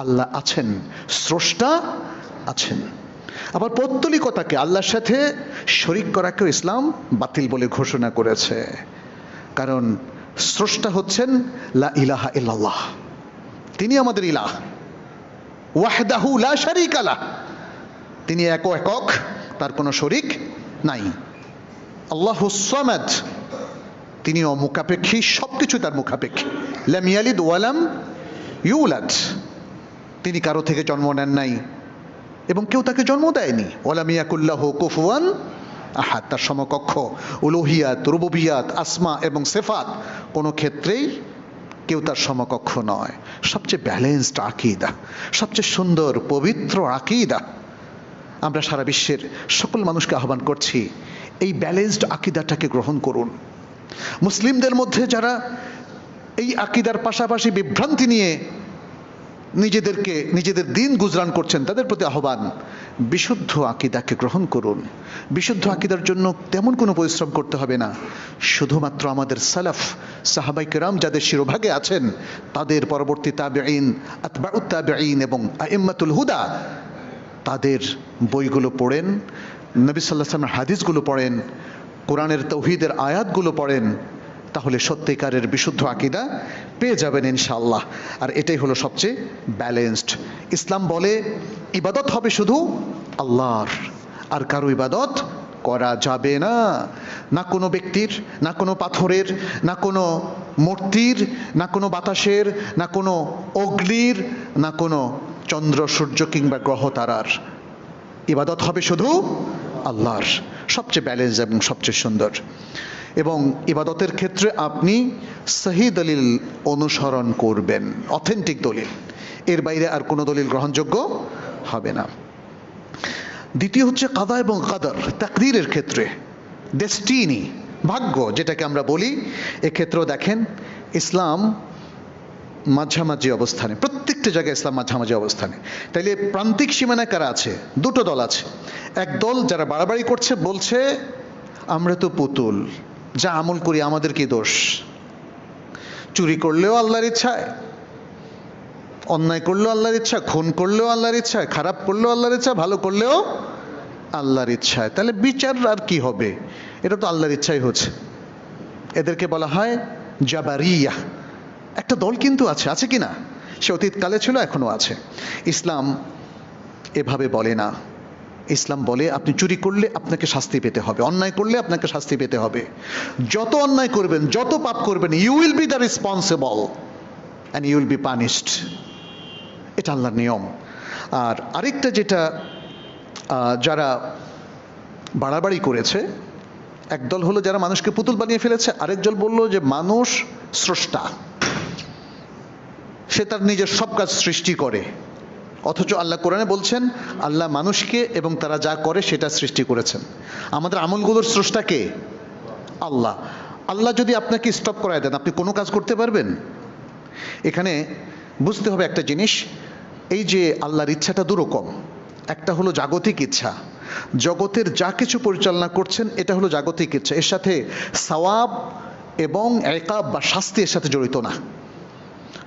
আল্লাহ আছেন, স্রষ্টা আছেন। আবার পৌত্তলিকতাকে, আল্লাহর সাথে শরীক করাকেও ইসলাম বাতিল বলে ঘোষণা করেছে। কারণ স্রষ্টা হচ্ছেন লা ইলাহা ইল্লাল্লাহ, তিনি আমাদের ইলাহ, ওয়াহদাহু লা শারীকা লাহ, তিনি একক, তার কোনো শরীক নাই। আল্লাহুস সামাদ, তিনি অমুখাপেক্ষী, সবকিছু তার মুখাপেক্ষী। লাম ইয়ালিদ ওয়া লাম ইউলাদ, তিনি কারো থেকে জন্ম নেন নাই এবং কেউ তাকে জন্ম দেয়নি। ওয়ালাম ইয়াকুল লাহু কুফুয়ান আহাদ, তার সমকক্ষ উলুহিয়াত, রুবুবিয়াত, আসমা এবং সিফাত কোনো ক্ষেত্রেই কেউ তার সমকক্ষ নয়। সবচেয়ে ব্যালেন্সড আকীদা, সবচেয়ে সুন্দর পবিত্র আকীদা। আমরা সারা বিশ্বের সকল মানুষকে আহ্বান করছি এই ব্যালেন্সড আকীদাটাকে গ্রহণ করুন। মুসলিমদের মধ্যে যারা এই আকীদার পাশাপাশি বিভ্রান্তি নিয়ে নিজেদের দিন গুজরান করছেন, তাদের প্রতি আহ্বান, বিশুদ্ধ আকীদাকে গ্রহণ করুন। বিশুদ্ধ আকীদার জন্য তেমন কোনো পরিশ্রম করতে হবে না, শুধুমাত্র আমাদের সালাফ সাহাবায়ে কেরাম যাদের শিরোভাগে আছেন, তাদের পরবর্তী তাবেঈন, আতবাউত তাবেঈন এবং আইম্মাতুল হুদা, তাদের বইগুলো পড়েন, নবী সাল্লাল্লাহু আলাইহি ওয়াসাল্লামের হাদিসগুলো পড়েন, কোরআনের তাওহীদের আয়াতগুলো পড়েন, তাহলে সত্যিকারের বিশুদ্ধ আকীদা পেয়ে যাবেন ইনশাআল্লাহ। আর এটাই হলো সবচেয়ে ব্যালেন্সড। ইসলাম বলে ইবাদত হবে শুধু আল্লাহর, আর কারো ইবাদত করা যাবে না, না কোনো ব্যক্তির, না কোনো পাথরের, না কোনো মূর্তির, না কোনো বাতাসের, না কোনো অগ্নির, না কোনো চন্দ্র সূর্য কিংবা গ্রহ তারার। ইবাদত হবে শুধু আল্লাহর, সবচেয়ে ব্যালেন্স এবং সবচেয়ে সুন্দর। এবং ইবাদতের ক্ষেত্রে আপনি সহি দলিল অনুসরণ করবেন, অথেন্টিক দলিল, এর বাইরে আর কোনো দলিল গ্রহণযোগ্য হবে না। দ্বিতীয় হচ্ছে কাদা এবং কাদার, তাকদীরের ক্ষেত্রে, ডেস্টিনি, ভাগ্য যেটাকে আমরা বলি, এক্ষেত্রেও দেখেন ইসলাম মাঝামাঝি অবস্থানে, প্রত্যেকটা জায়গায় ইসলাম মাঝামাঝি অবস্থানে। তাইলে প্রান্তিক সীমানায় কারা আছে? দুটো দল আছে। এক দল যারা বাড়াবাড়ি করছে, বলছে আমরা তো পুতুল, যা আমল করি আমাদের কি দোষ, চুরি করলেও আল্লাহর ইচ্ছায়, অন্যায় করলেও আল্লাহর ইচ্ছা, খুন করলেও আল্লাহর ইচ্ছায়, খারাপ করলেও আল্লাহর ইচ্ছা, ভালো করলেও আল্লাহর ইচ্ছায়, তাহলে বিচার আর কি হবে, এটা তো আল্লাহর ইচ্ছাই হচ্ছে। এদেরকে বলা হয় জাবারিয়া। একটা দল কিন্তু আছে, আছে কি না? সে অতীতকালে ছিল, এখনো আছে। ইসলাম এভাবে বলে না। ইসলাম বলে আপনি চুরি করলে আপনাকে শাস্তি পেতে হবে, অন্যায় করলে আপনাকে শাস্তি পেতে হবে। যত অন্যায় করবেন, যত পাপ করবেন, you will be the responsible and you will be punished. এটা আল্লাহর নিয়ম। আর আরেকটা যেটা, যারা বাড়াবাড়ি করেছে, একদল হলো যারা মানুষকে পুতুল বানিয়ে ফেলেছে, আরেকজন বললো যে মানুষ স্রষ্টা, সে তার নিজের সব কাজ সৃষ্টি করে, অথচ আল্লাহ কোরআনে বলছেন আল্লাহ মানুষকে এবং তারা যা করে সেটা সৃষ্টি করেছেন। আমাদের আমলগুলোর স্রষ্টা কে? আল্লাহ। আল্লাহ যদি আপনাকে স্টপ করায় দেন, আপনি কোনো কাজ করতে পারবেন? এখানে বুঝতে হবে একটা জিনিস, এই যে আল্লাহর ইচ্ছাটা দুরকম। একটা হলো জাগতিক ইচ্ছা, জগতের যা কিছু পরিচালনা করছেন এটা হলো জাগতিক ইচ্ছা, এর সাথে সওয়াব এবং ইকাব বা শাস্তি এর সাথে জড়িত না।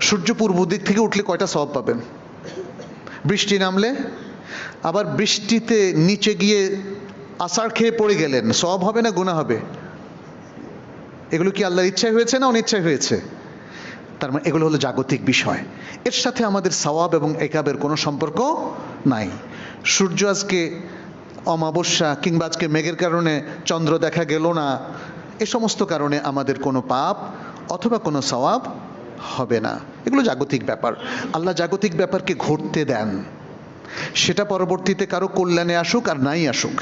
সূর্য পূর্ব দিক থেকে উঠলে কয়টা সওয়াব পাবেন? বৃষ্টি নামলে, আবার বৃষ্টিতে নিচে গিয়ে আছাড় খেয়ে পড়ে গেলেন, সওয়াব হবে না গুনাহ হবে? এগুলো কি আল্লাহর ইচ্ছায় হয়েছে না অনিচ্ছায় হয়েছে? তার মানে এগুলো হলো জাগতিক বিষয়, এর সাথে আমাদের সওয়াব এবং ইকাবের কোনো সম্পর্ক নাই। সূর্য আজকে অমাবস্যা কিংবা আজকে মেঘের কারণে চন্দ্র দেখা গেল না, এ সমস্ত কারণে আমাদের কোনো পাপ অথবা কোনো সওয়াব হবে না। এগুলো জাগতিক ব্যাপার। আল্লাহ জাগতিক ব্যাপারকে ঘটতে দেন, সেটা পরবর্তীতে কারো কল্যাণে আসুক আর নাই আসুক,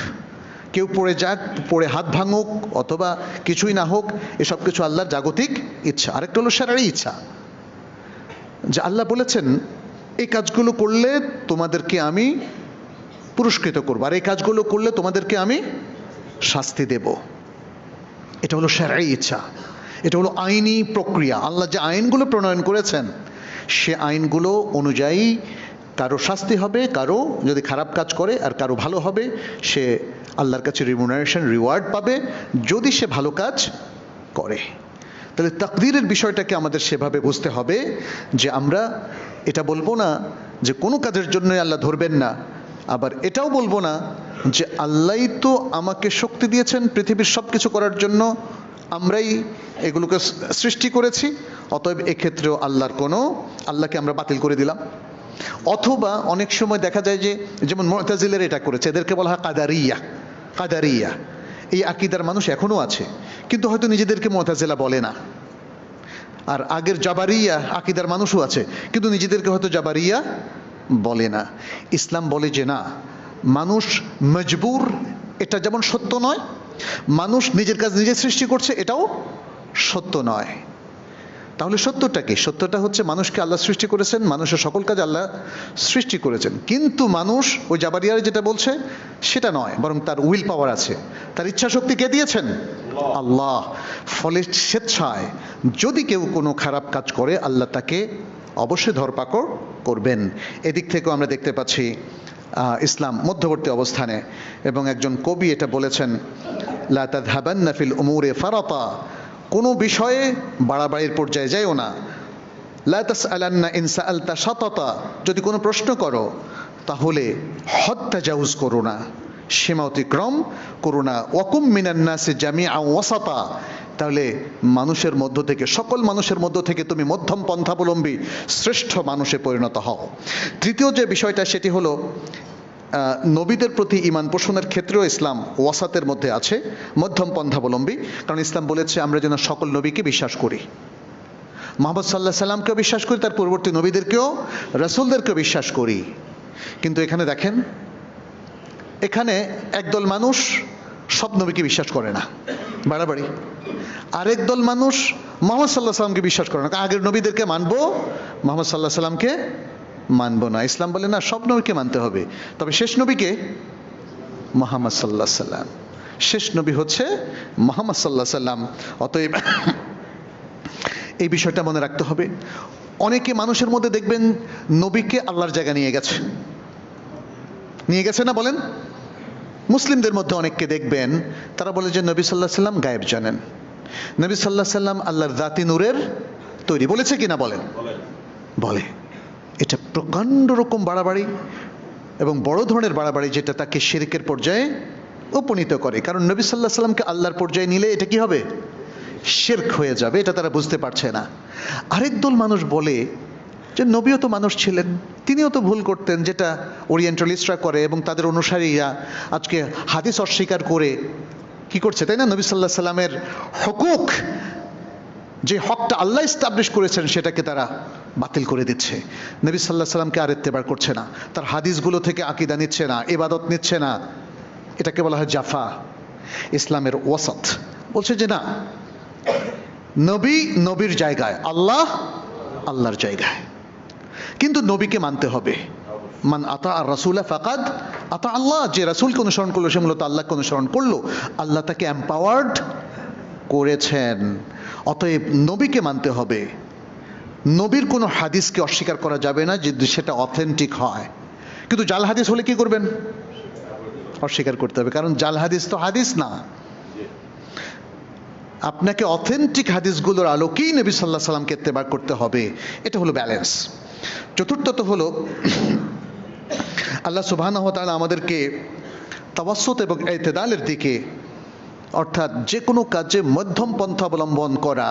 কেউ পড়ে যাক, পড়ে হাত ভাঙুক অথবা কিছুই না হোক, এসব কিছু আল্লাহর জাগতিক ইচ্ছা। আরেকটা হলো শারঈ ইচ্ছা, যে আল্লাহ বলেছেন এই কাজগুলো করলে তোমাদেরকে আমি পুরস্কৃত করবো, আর এই কাজগুলো করলে তোমাদেরকে আমি শাস্তি দেব। এটা হলো শারঈ ইচ্ছা, এটা হলো আইনি প্রক্রিয়া। আল্লাহ যে আইনগুলো প্রণয়ন করেছেন, সে আইনগুলো অনুযায়ী কারো শাস্তি হবে, কারো যদি খারাপ কাজ করে, আর কারো ভালো হবে, সে আল্লাহর কাছে রিমুনারেশন, রিওয়ার্ড পাবে যদি সে ভালো কাজ করে। তাহলে তাকদীরের বিষয়টাকে আমাদের সেভাবে বুঝতে হবে যে আমরা এটা বলবো না যে কোনো কাজের জন্যই আল্লাহ ধরবেন না, আবার এটাও বলবো না যে আল্লাহই তো আমাকে শক্তি দিয়েছেন পৃথিবীর সব কিছু করার জন্য, আমরাই এগুলোকে সৃষ্টি করেছি, অতএব এক্ষেত্রেও আল্লাহকে আমরা বাতিল করে দিলাম। অথবা অনেক সময় দেখা যায় যে, যেমন মুতাজিলারা এটা করেছে, এদেরকে বলা হয় কাদারিয়া। কাদারিয়া এই আকীদার মানুষ এখনো আছে, কিন্তু হয়তো নিজেদেরকে মুতাজিলা বলে না। আর আগের জাবারিয়া আকীদার মানুষও আছে, কিন্তু নিজেদেরকে হয়তো জাবারিয়া বলে না। ইসলাম বলে যে না, মানুষ মজবুর, এটা যেমন সত্য নয়, মানুষ নিজের কাজ নিজে সৃষ্টি করছে এটাও সত্য নয়। তাহলে সত্যটা কি? সত্যটা হচ্ছে মানুষকে আল্লাহ সৃষ্টি করেছেন, মানুষের সকল কাজ আল্লাহ সৃষ্টি করেছেন, কিন্তু মানুষ ওই জাবারিয়ার যেটা বলছে সেটা নয়, বরং তার উইল পাওয়ার আছে, তার ইচ্ছা শক্তি কে দিয়েছেন? আল্লাহ। ফলে স্বেচ্ছায় যদি কেউ কোনো খারাপ কাজ করে, আল্লাহ তাকে অবশ্যই ধরপাকড় করবেন। এদিক থেকেও আমরা দেখতে পাচ্ছি ইসলাম মধ্যবর্তী অবস্থানে। এবং একজন কবি এটা বলেছেন, লা তাযহাবান্না ফিল উমুরি ফারাতা, কোনো বিষয়ে বাড়াবাড়ির পর্যায়ে যাইও না। লা তাসআলান্না ইন সাআলতা শাতাতা, যদি কোনো প্রশ্ন করো তাহলে হদ তাজাউজ করো না, সীমা অতিক্রম করো না। ওয়াকুম মিনান নাসি জামিআন ওয়াসাতা, তাহলে মানুষের মধ্য থেকে, সকল মানুষের মধ্য থেকে তুমি মধ্যম পন্থাবলম্বী শ্রেষ্ঠ মানুষে পরিণত হও। তৃতীয় যে বিষয়টা সেটি হলো নবীদের প্রতি ঈমান পোষণের ক্ষেত্রেও ইসলাম ওয়াসাতের মধ্যে আছে, মধ্যম পন্থাবলম্বী। কারণ ইসলাম বলেছে আমরা যেন সকল নবীকে বিশ্বাস করি, মুহাম্মদ সাল্লাল্লাহু আলাইহি সাল্লামকেও বিশ্বাস করি, তার পূর্ববর্তী নবীদেরকেও, রাসূলদেরকেও বিশ্বাস করি। কিন্তু এখানে দেখেন, এখানে একদল মানুষ সব নবীকে বিশ্বাস করে না, বাড়াবাড়ি। আরেক দল মানুষ মোহাম্মদ সাল্লাহ সাল্লামকে বিশ্বাস করে না, আগের নবীদেরকে মানবো, মোহাম্মদ সাল্লাহ সাল্লামকে মানবো না। ইসলাম বলে না, সব নবীকে মানতে হবে, তবে শেষ নবীকে মোহাম্মদ সাল্লাহ সাল্লাম, শেষ নবী হচ্ছে মোহাম্মদ সাল্লাহ সাল্লাম। অতএব এই বিষয়টা মনে রাখতে হবে। অনেকে মানুষের মধ্যে দেখবেন নবীকে আল্লাহর জায়গা নিয়ে গেছে, নিয়ে গেছে না বলেন? মুসলিমদের মধ্যে অনেককে দেখবেন তারা বলে যে নবী সাল্লাহ সাল্লাম গায়েব জানেন, নবী সাল্লাহ সাল্লাম আল্লাহর জাতি নূরের তৈরি, বলেছে কিনা বলেন? বলে। এটা প্রকাণ্ড রকম বাড়াবাড়ি এবং বড় ধরনের বাড়াবাড়ি, যেটা তাকে শিরকের পর্যায়ে উপনীত করে। কারণ নবী সাল্লাহ সাল্লামকে আল্লাহর পর্যায়ে নিলে এটা কি হবে? শিরক হয়ে যাবে। এটা তারা বুঝতে পারছে না। আরেক দল মানুষ বলে যে নবীও তো মানুষ ছিলেন, তিনিও তো ভুল করতেন, যেটা ওরিয়েন্টালিস্টরা করে এবং তাদের অনুসারীরা আজকে হাদিস অস্বীকার করে কি করছে, তাই না? নবী সাল্লাহ সাল্লামের হুকুক, যে হকটা আল্লাহ এস্টাবলিশ করেছেন, সেটাকে তারা বাতিল করে দিচ্ছে। নবী সাল্লাহ সাল্লামকে আর ইত্তেবা করছে না, তার হাদিসগুলো থেকে আকীদা নিচ্ছে না, ইবাদত নিচ্ছে না। এটাকে বলা হয় জাফা। ইসলামের ওয়াসাত বলছে যে না, নবী নবীর জায়গায়, আল্লাহ আল্লাহর জায়গায়, কিন্তু নবীকে মানতে হবে। মান আতা আর রাসূলা ফাকাদ আতা আল্লাহ, যে রাসূলকে অনুসরণ করলো সে মূলত আল্লাহকে অনুসরণ করলো, আল্লাহ তাকে এম্পাওয়ার্ড করেছেন। অতএব নবীকে মানতে হবে। নবীর কোনো হাদিসকে অস্বীকার করা যাবে না যদি সেটা অথেন্টিক হয়। কিন্তু জাল হাদিস হলে কি করবেন? অস্বীকার করতে হবে, কারণ জাল হাদিস তো হাদিস না। আপনাকে অথেন্টিক হাদিসগুলোর আলোকেই নবী সাল্লাল্লাহু আলাইহি সাল্লামকে ইত্তেবা করতে হবে। এটা হলো ব্যালেন্স। চতুর্থত হলো আল্লাহ সুবহানাহু ওয়া তাআলা আমাদেরকে তাওয়াসসুত এবং ইতিদালের দিকে, অর্থাৎ যে কোনো কাজে মধ্যম পন্থা অবলম্বন করা,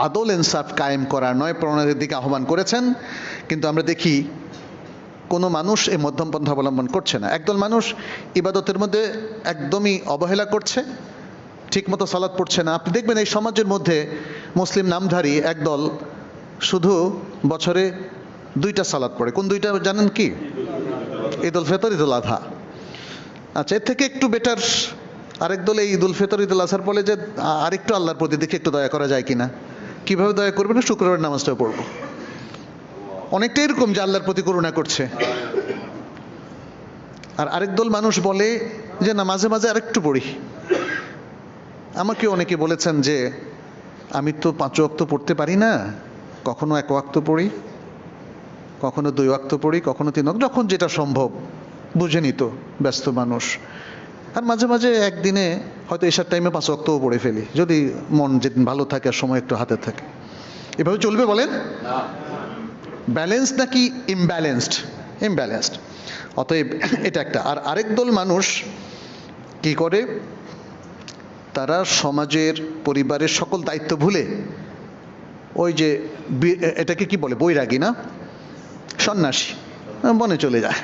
আদল ইনসাফ কায়েম করা, নয় প্রণালীর দিকে আহ্বান করেছেন। কিন্তু আমরা দেখি কোনো মানুষ এই মধ্যম পন্থা অবলম্বন করছে না। একদল মানুষ ইবাদতের মধ্যে একদমই অবহেলা করছে, ঠিকমতো সালাত পড়ছে না। আপনি দেখবেন এই সমাজের মধ্যে মুসলিম নামধারী একদল শুধু বছরে 2টা সালাত পড়ে। কোন 2টা জানেন কি? ঈদ উল ফিতর, ঈদ উল আযহা। আচ্ছা, এর থেকে একটু বেটার আরেক দল এই ঈদ উল ফিতর, ঈদ উল আযহার বলে যে আরেকটু আল্লাহর প্রতি দেখে একটু দয়া করা যায় কিনা। কিভাবে দয়া করবে? না, শুক্রবার নামাজটাও পড়বো। অনেকটা এরকম যে আল্লাহর প্রতি করুণা করছে। আর আরেক দল মানুষ বলে যে না, মাঝে মাঝে আরেকটু পড়ি। আমাকে অনেকে বলেছেন যে আমি তো 5 ওয়াক্ত পড়তে পারি না, কখনো 1 ওয়াক্ত পড়ি, কখনো 2 ওয়াক্ত পড়ি, কখনো 3 ওয়াক্ত, যখন যেটা সম্ভব। বুঝেনি তো, ব্যস্ত মানুষ। আর মাঝে মাঝে একদিনে হয়তো এশার টাইমে 5 ওয়াক্তও পড়ে ফেলি, যদি মন যেদিন ভালো থাকে আর সময় একটু হাতে থাকে। এভাবে চলবে বলেন? ব্যালেন্স নাকি ইমব্যালেন্সড? ইমব্যালেন্সড। অতএব এটা একটা। আর আরেক দল মানুষ কি করে, তারা সমাজের পরিবারের সকল দায়িত্ব ভুলে ওই যে এটাকে কি বলে, বৈরাগী না সন্ন্যাসী, বনে চলে যায়,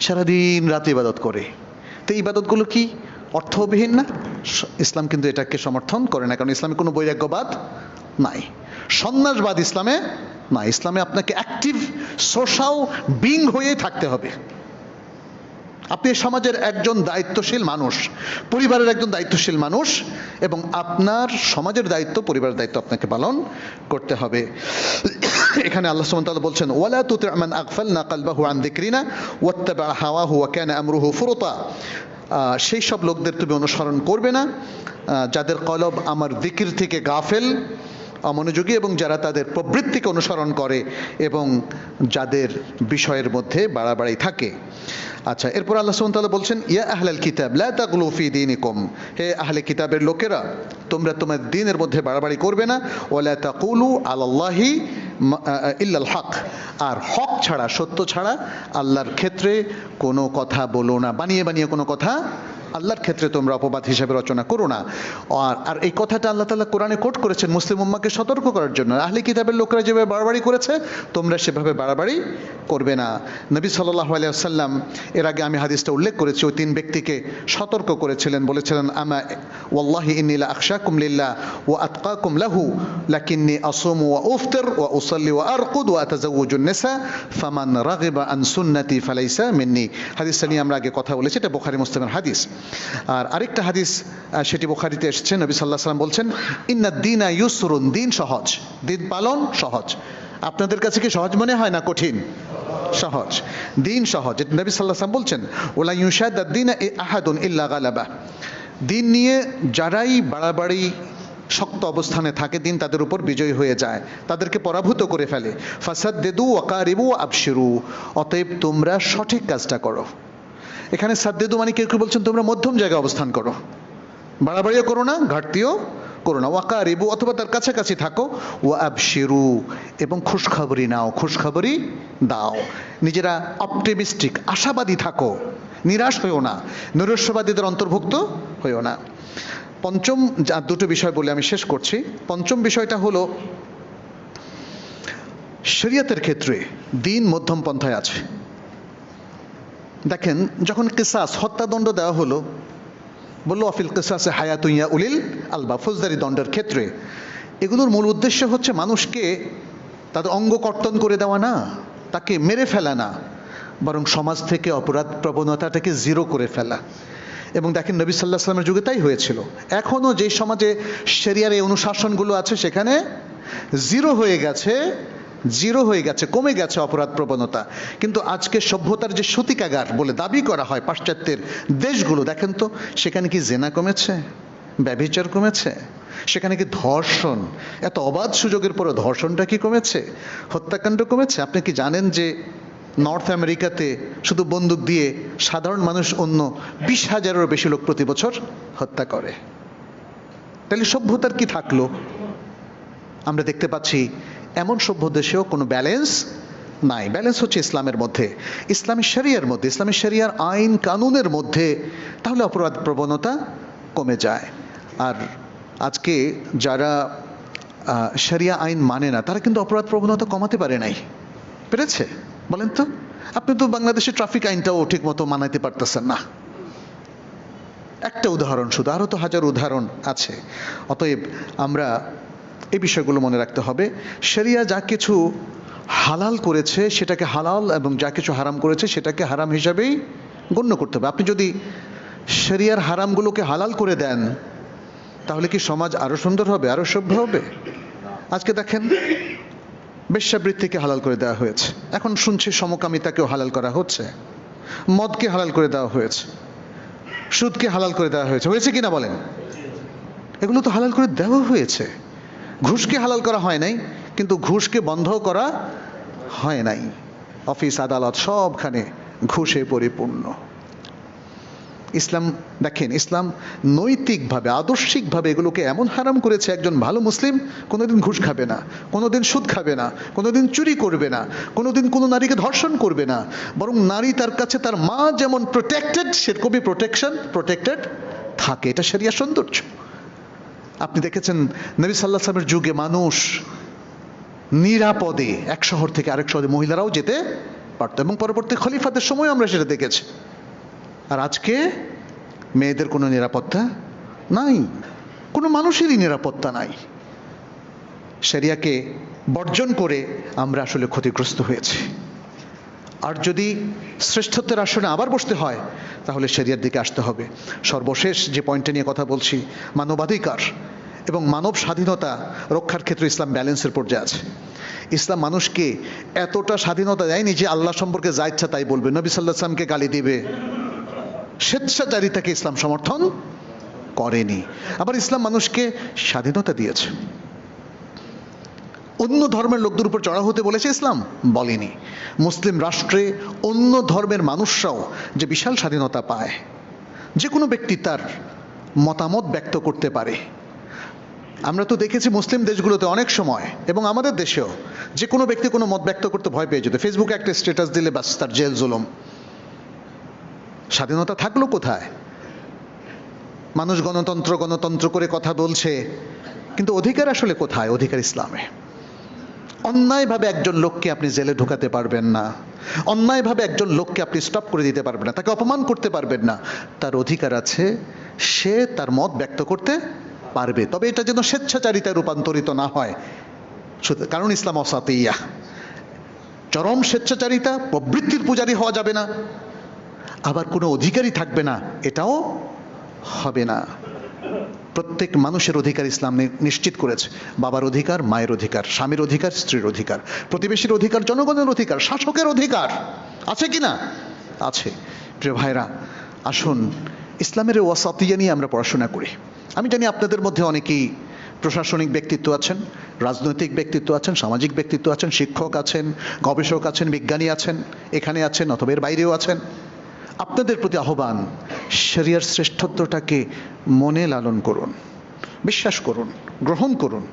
সারাদিন রাত ইবাদত করে। তো ইবাদতগুলো কি অর্থবিহীন না? ইসলাম কিন্তু এটাকে সমর্থন করে না, কারণ ইসলামে কোনো বৈরাগ্যবাদ নাই, সন্ন্যাসবাদ ইসলামে না। ইসলামে আপনাকে অ্যাক্টিভ সোশ্যাল বিং হয়েই থাকতে হবে। আপনি সমাজের একজন দায়িত্বশীল মানুষ, পরিবারের একজন দায়িত্বশীল মানুষ, এবং আপনার সমাজের দায়িত্ব, পরিবারের দায়িত্ব আপনাকে পালন করতে হবে। এখানে আল্লাহ সুবহানাহু ওয়া তাআলা বলছেন, ওয়ালা তুতি' মান আগফালনা কলবাহু আন যিকরিনা ওয়াত্তাবা হাওয়াহু ওয়া কানা আমরুহু ফুরতা। সেই সব লোকদের তুমি অনুসরণ করবে না যাদের কলব আমার যিকির থেকে গাফেল, অমনোযোগী, এবং যারা তাদের প্রবৃত্তিকে অনুসরণ করে এবং যাদের বিষয়ের মধ্যে বাড়াবাড়ি থাকে। আচ্ছা, এরপর আল্লাহ সুবহানাহু ওয়া তাআলা বলছেন, ইয়া আহলাল কিতাব লা তাগলু ফি দীনিকুম, হে আহলে কিতাবের লোকেরা, তোমরা তোমার দ্বীনের মধ্যে বাড়াবাড়ি করবে না। ওয়ালা তাকুলু আলাল্লাহি ইল্লাল হক, আর হক ছাড়া, সত্য ছাড়া আল্লাহর ক্ষেত্রে কোনো কথা বলো না। বানিয়ে বানিয়ে কোনো কথা আল্লাহর ক্ষেত্রে তোমরা অপবাদ হিসেবে রচনা করো না। আর এই কথাটা আল্লাহ তাআলা কোরআনে কোট করেছেন মুসলিম উম্মাহকে সতর্ক করার জন্য। আহলে কিতাবের লোকরা যেভাবে বাড়াবাড়ি করেছে, তোমরা সেভাবে বাড়াবাড়ি করবে না। নবী সাল্লাল্লাহু আলাইহি ওয়াসাল্লাম, এর আগে আমি হাদিসটা উল্লেখ করেছি, ওই 3 ব্যক্তিকে সতর্ক করেছিলেন, বলেছিলেন, আমা ওয়াল্লাহি ইন্নী লা আখশাকুম লিল্লাহ ওয়া আতকাকুম লাহু লাকিন্নী আসুমু ওয়া উফতির ওয়া উসাল্লি ওয়া আরকুদ ওয়া আতাজাওয়াজুন নিসা ফামান রাগিবা আন সুন্নতি ফালাইসা মিন্নি। হাদিসটা নিয়ে আমরা আগে কথা বলেছি, এটা বুখারী মুসলিমের হাদিস। আর আরেকটা হাদিস, সেটি বুখারীতে এসেছে, নবী সাল্লাল্লাহু আলাইহি ওয়াসাল্লাম বলছেন, ইন্নাদ দীনা ইউসরুন, দিন সহজ, দিন পালন সহজ। আপনাদের কাছে কি সহজ মনে হয় না কঠিন? সহজ, দিন সহজ। এটা নবী সাল্লাল্লাহু আলাইহি ওয়াসাল্লাম বলছেন, ওয়ালা ইউশাদ্দাদ দীনা আহাদুন ইল্লা গালাবা, দিন নিয়ে যারাই বাড়াবাড়ি শক্ত অবস্থানে থাকে, দিন তাদের উপর বিজয়ী হয়ে যায়, তাদেরকে পরাভূত করে ফেলে। ফাসাদ্দিদু ওয়াকারিবু আবশিরু, অতএব তোমরা সঠিক কাজটা করো। এখানে সাদ্দিদু মানে কেউ কেউ বলছেন তোমরা মধ্যম জায়গায় অবস্থান করো, বাড়াবাড়িও করো না, ঘাটতিও করো না। ওয়াকারিবু, অথবা তার কাছাকাছি থাকো। ওয়া আবশিরু, এবং খুশখবরি নাও, খুশখবরি দাও। নিজেরা অপটিমিস্টিক, আশাবাদী থাকো, নিরাশ হইও না, নৈরাশ্যবাদীদের অন্তর্ভুক্ত হইও না। পঞ্চম দুটো বিষয় বলে আমি শেষ করছি। পঞ্চম বিষয়টা হলো, শরিয়তের ক্ষেত্রে দিন মধ্যম পন্থায় আছে। দেখেন, যখন কিসাস, হত্যাদণ্ড দেওয়া হলো, বললো অফিল কিসাসে হায়াতুন ইয়া উলিল আলবাব, ফৌজদারি দণ্ডের ক্ষেত্রে এগুলোর মূল উদ্দেশ্য হচ্ছে মানুষকে তাদের অঙ্গ কর্তন করে দেওয়া না, তাকে মেরে ফেলা না, বরং সমাজ থেকে অপরাধ প্রবণতাটাকে জিরো করে ফেলা। এবং দেখেন, নবী সাল্লাল্লাহু আলাইহি ওয়াসাল্লামের যুগে তাই হয়েছিল। এখনও যে সমাজে শরিয়ার এই অনুশাসনগুলো আছে, সেখানে জিরো হয়ে গেছে, কমে গেছে অপরাধ প্রবণতা। কিন্তু আজকে সভ্যতার যে সূতিকাগার বলে দাবি করা হয় পাশ্চাত্যের দেশগুলো, দেখেন তো সেখানে কি জেনা কমেছে, ব্যভিচার কমেছে? সেখানে কি ধর্ষণ, এত অবাধ সুযোগের পরে ধর্ষণটা কি কমেছে? হত্যাকাণ্ড কমেছে? আপনি কি জানেন যে নর্থ আমেরিকাতে শুধু বন্দুক দিয়ে সাধারণ মানুষ অন্য 20,000-এরও বেশি লোক প্রতি বছর হত্যা করে? তাহলে সভ্যতার কি থাকলো? আমরা দেখতে পাচ্ছি এমন সভ্য দেশেও কোনো ব্যালেন্স নাই। ব্যালেন্স হচ্ছে ইসলামের মধ্যে, ইসলামী শরিয়ার মধ্যে, ইসলামী শরিয়ার আইন কানুনের মধ্যে। তাহলে অপরাধ প্রবণতা কমে যায়। আর আজকে যারা শরিয়া আইন মানে না, তারা কিন্তু অপরাধ প্রবণতা কমাতে পারে নাই। পেরেছে? বলেন তো। আপনি তো বাংলাদেশের ট্রাফিক আইনটাও ঠিক মতো মানাইতে পারতেছেন না। একটা উদাহরণ শুধু, আরও তো হাজার উদাহরণ আছে। অতএব আমরা এই বিষয়গুলো মনে রাখতে হবে। শরিয়া যা কিছু হালাল করেছে সেটাকে হালাল, এবং যা কিছু হারাম করেছে সেটাকে হারাম হিসাবেই গণ্য করতে হবে। আপনি যদি শরিয়ার হারামগুলোকে হালাল করে দেন, তাহলে কি সমাজ আরো সুন্দর হবে, আরো সভ্য হবে? আজকে দেখেন, বেশ্যাবৃত্তিকে হালাল করে দেওয়া হয়েছে, এখন শুনছি সমকামিতাকেও হালাল করা হচ্ছে, মদকে হালাল করে দেওয়া হয়েছে, সুদকে হালাল করে দেওয়া হয়েছে। হয়েছে কিনা বলেন? এগুলো তো হালাল করে দেওয়া হয়েছে। ঘুষকে হালাল করা হয় নাই, কিন্তু ঘুষকে বন্ধ করা হয় নাই। অফিস আদালত সবখানে ঘুষে পরিপূর্ণ। ইসলাম দেখেন, ইসলাম নৈতিকভাবে, আদর্শিকভাবে এগুলোকে এমন হারাম করেছে, একজন ভালো মুসলিম কোনোদিন ঘুষ খাবে না, কোনোদিন সুদ খাবে না, কোনোদিন চুরি করবে না, কোনোদিন কোনো নারীকে ধর্ষণ করবে না। বরং নারী তার কাছে তার মা যেমন প্রোটেক্টেড, সেরকমই প্রোটেক্টেড থাকে। এটা শরিয়ার সৌন্দর্য। আপনি দেখেছেন নবী সাল্লাল্লাহু আলাইহি ওয়াসাল্লামের যুগে মানুষ নিরাপদে এক শহর থেকে আরেক শহরে মহিলারাও যেতে পারত, এবং পরবর্তী খলিফাদের সময় আমরা সেটা দেখেছি। আর আজকে মেয়েদের কোনো নিরাপত্তা নাই, কোনো মানুষেরই নিরাপত্তা নাই। শরিয়াকে বর্জন করে আমরা আসলে ক্ষতিগ্রস্ত হয়েছি। আর যদি শ্রেষ্ঠত্বের আসনে আবার বসতে হয়, তাহলে শরিয়ার দিকে আসতে হবে। সর্বশেষ যে পয়েন্টটা নিয়ে কথা বলছি, মানবাধিকার এবং মানব স্বাধীনতা রক্ষার ক্ষেত্রে ইসলাম ব্যালেন্সের পর্যায়ে আছে। ইসলাম মানুষকে এতটা স্বাধীনতা দেয়নি যে আল্লাহ সম্পর্কে যা ইচ্ছা তাই বলবে, নবী সাল্লাল্লাহু আলাইহি ওয়াসাল্লামকে গালি দিবে। স্বেচ্ছাচারিতাকে ইসলাম সমর্থন করেনি। আবার ইসলাম মানুষকে স্বাধীনতা দিয়েছে। অন্য ধর্মের লোকদের উপর চড়া হতে বলেছে ইসলাম? বলেনি। মুসলিম রাষ্ট্রে অন্য ধর্মের মানুষরাও যে বিশাল স্বাধীনতা পায়, যে কোনো ব্যক্তি তার মতামত ব্যক্ত করতে পারে। আমরা তো দেখেছি মুসলিম দেশগুলোতে অনেক সময়, এবং আমাদের দেশেও, যে কোনো ব্যক্তি কোনো মত ব্যক্ত করতে ভয় পেয়ে যেত। ফেসবুকে একটা স্ট্যাটাস দিলে বাস তার জেল জুলুম। স্বাধীনতা থাকলো কোথায়? মানুষ গণতন্ত্র করে কথা বলছে, কিন্তু অধিকার আসলে কোথায়? অধিকার ইসলামে। অন্যায়ভাবে একজন লোককে আপনি জেলে ঢোকাতে পারবেন না, অন্যায়ভাবে একজন লোককে আপনি স্টপ করে দিতে পারবেন না, তাকে অপমান করতে পারবেন না। তার অধিকার আছে, সে তার মত ব্যক্ত করতে পারবে, তবে এটা যেন স্বেচ্ছাচারিতায় রূপান্তরিত না হয়। কারণ ইসলাম অসাতিয়া, চরম স্বেচ্ছাচারিতা, প্রবৃত্তির পূজারী হওয়া যাবে না। আবার কোনো অধিকারই থাকবে না, এটাও হবে না। প্রত্যেক মানুষের অধিকার ইসলাম নিশ্চিত করেছে। বাবার অধিকার, মায়ের অধিকার, স্বামীর অধিকার, স্ত্রীর অধিকার, প্রতিবেশীর অধিকার, জনগণের অধিকার, শাসকের অধিকার আছে কি না? আছে। প্রিয় ভাইরা, আসুন ইসলামের ওয়াসাতিয়া নিয়ে আমরা পড়াশোনা করি। আমি জানি আপনাদের মধ্যে অনেকেই প্রশাসনিক ব্যক্তিত্ব আছেন, রাজনৈতিক ব্যক্তিত্ব আছেন, সামাজিক ব্যক্তিত্ব আছেন, শিক্ষক আছেন, গবেষক আছেন, বিজ্ঞানী আছেন, এখানে আছেন অথবা এর বাইরেও আছেন। আপনাদের প্রতি আহ্বান, শরিয়ার শ্রেষ্ঠত্বটাকে মনে লালন করুন, বিশ্বাস করুন, গ্রহণ করুন।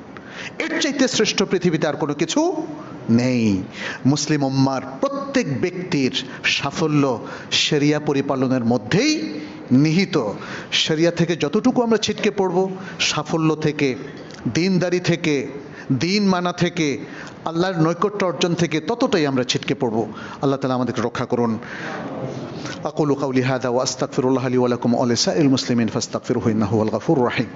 এর চাইতে শ্রেষ্ঠ পৃথিবীতে আর কোনো কিছু নেই। মুসলিম উম্মার প্রত্যেক ব্যক্তির সাফল্য শরিয়া পরিপালনের মধ্যেই নিহিত। শরিয়া থেকে যতটুকু আমরা ছিটকে পড়ব, সাফল্য থেকে, দিনদারি থেকে, দিন মানা থেকে, আল্লাহর নৈকট্য অর্জন থেকে ততটাই আমরা ছিটকে পড়ব। আল্লাহ তাআলা আমাদেরকে রক্ষা করুন। আকুলু কাউলি হাযা ওয়া আস্তাগফিরুল্লাহ লি ওয়া লাকুম ওয়া লিসাইরিল মুসলিমিন ফাস্তাগফিরুহু ইন্নাহু হুয়াল গফুরুর রহিম।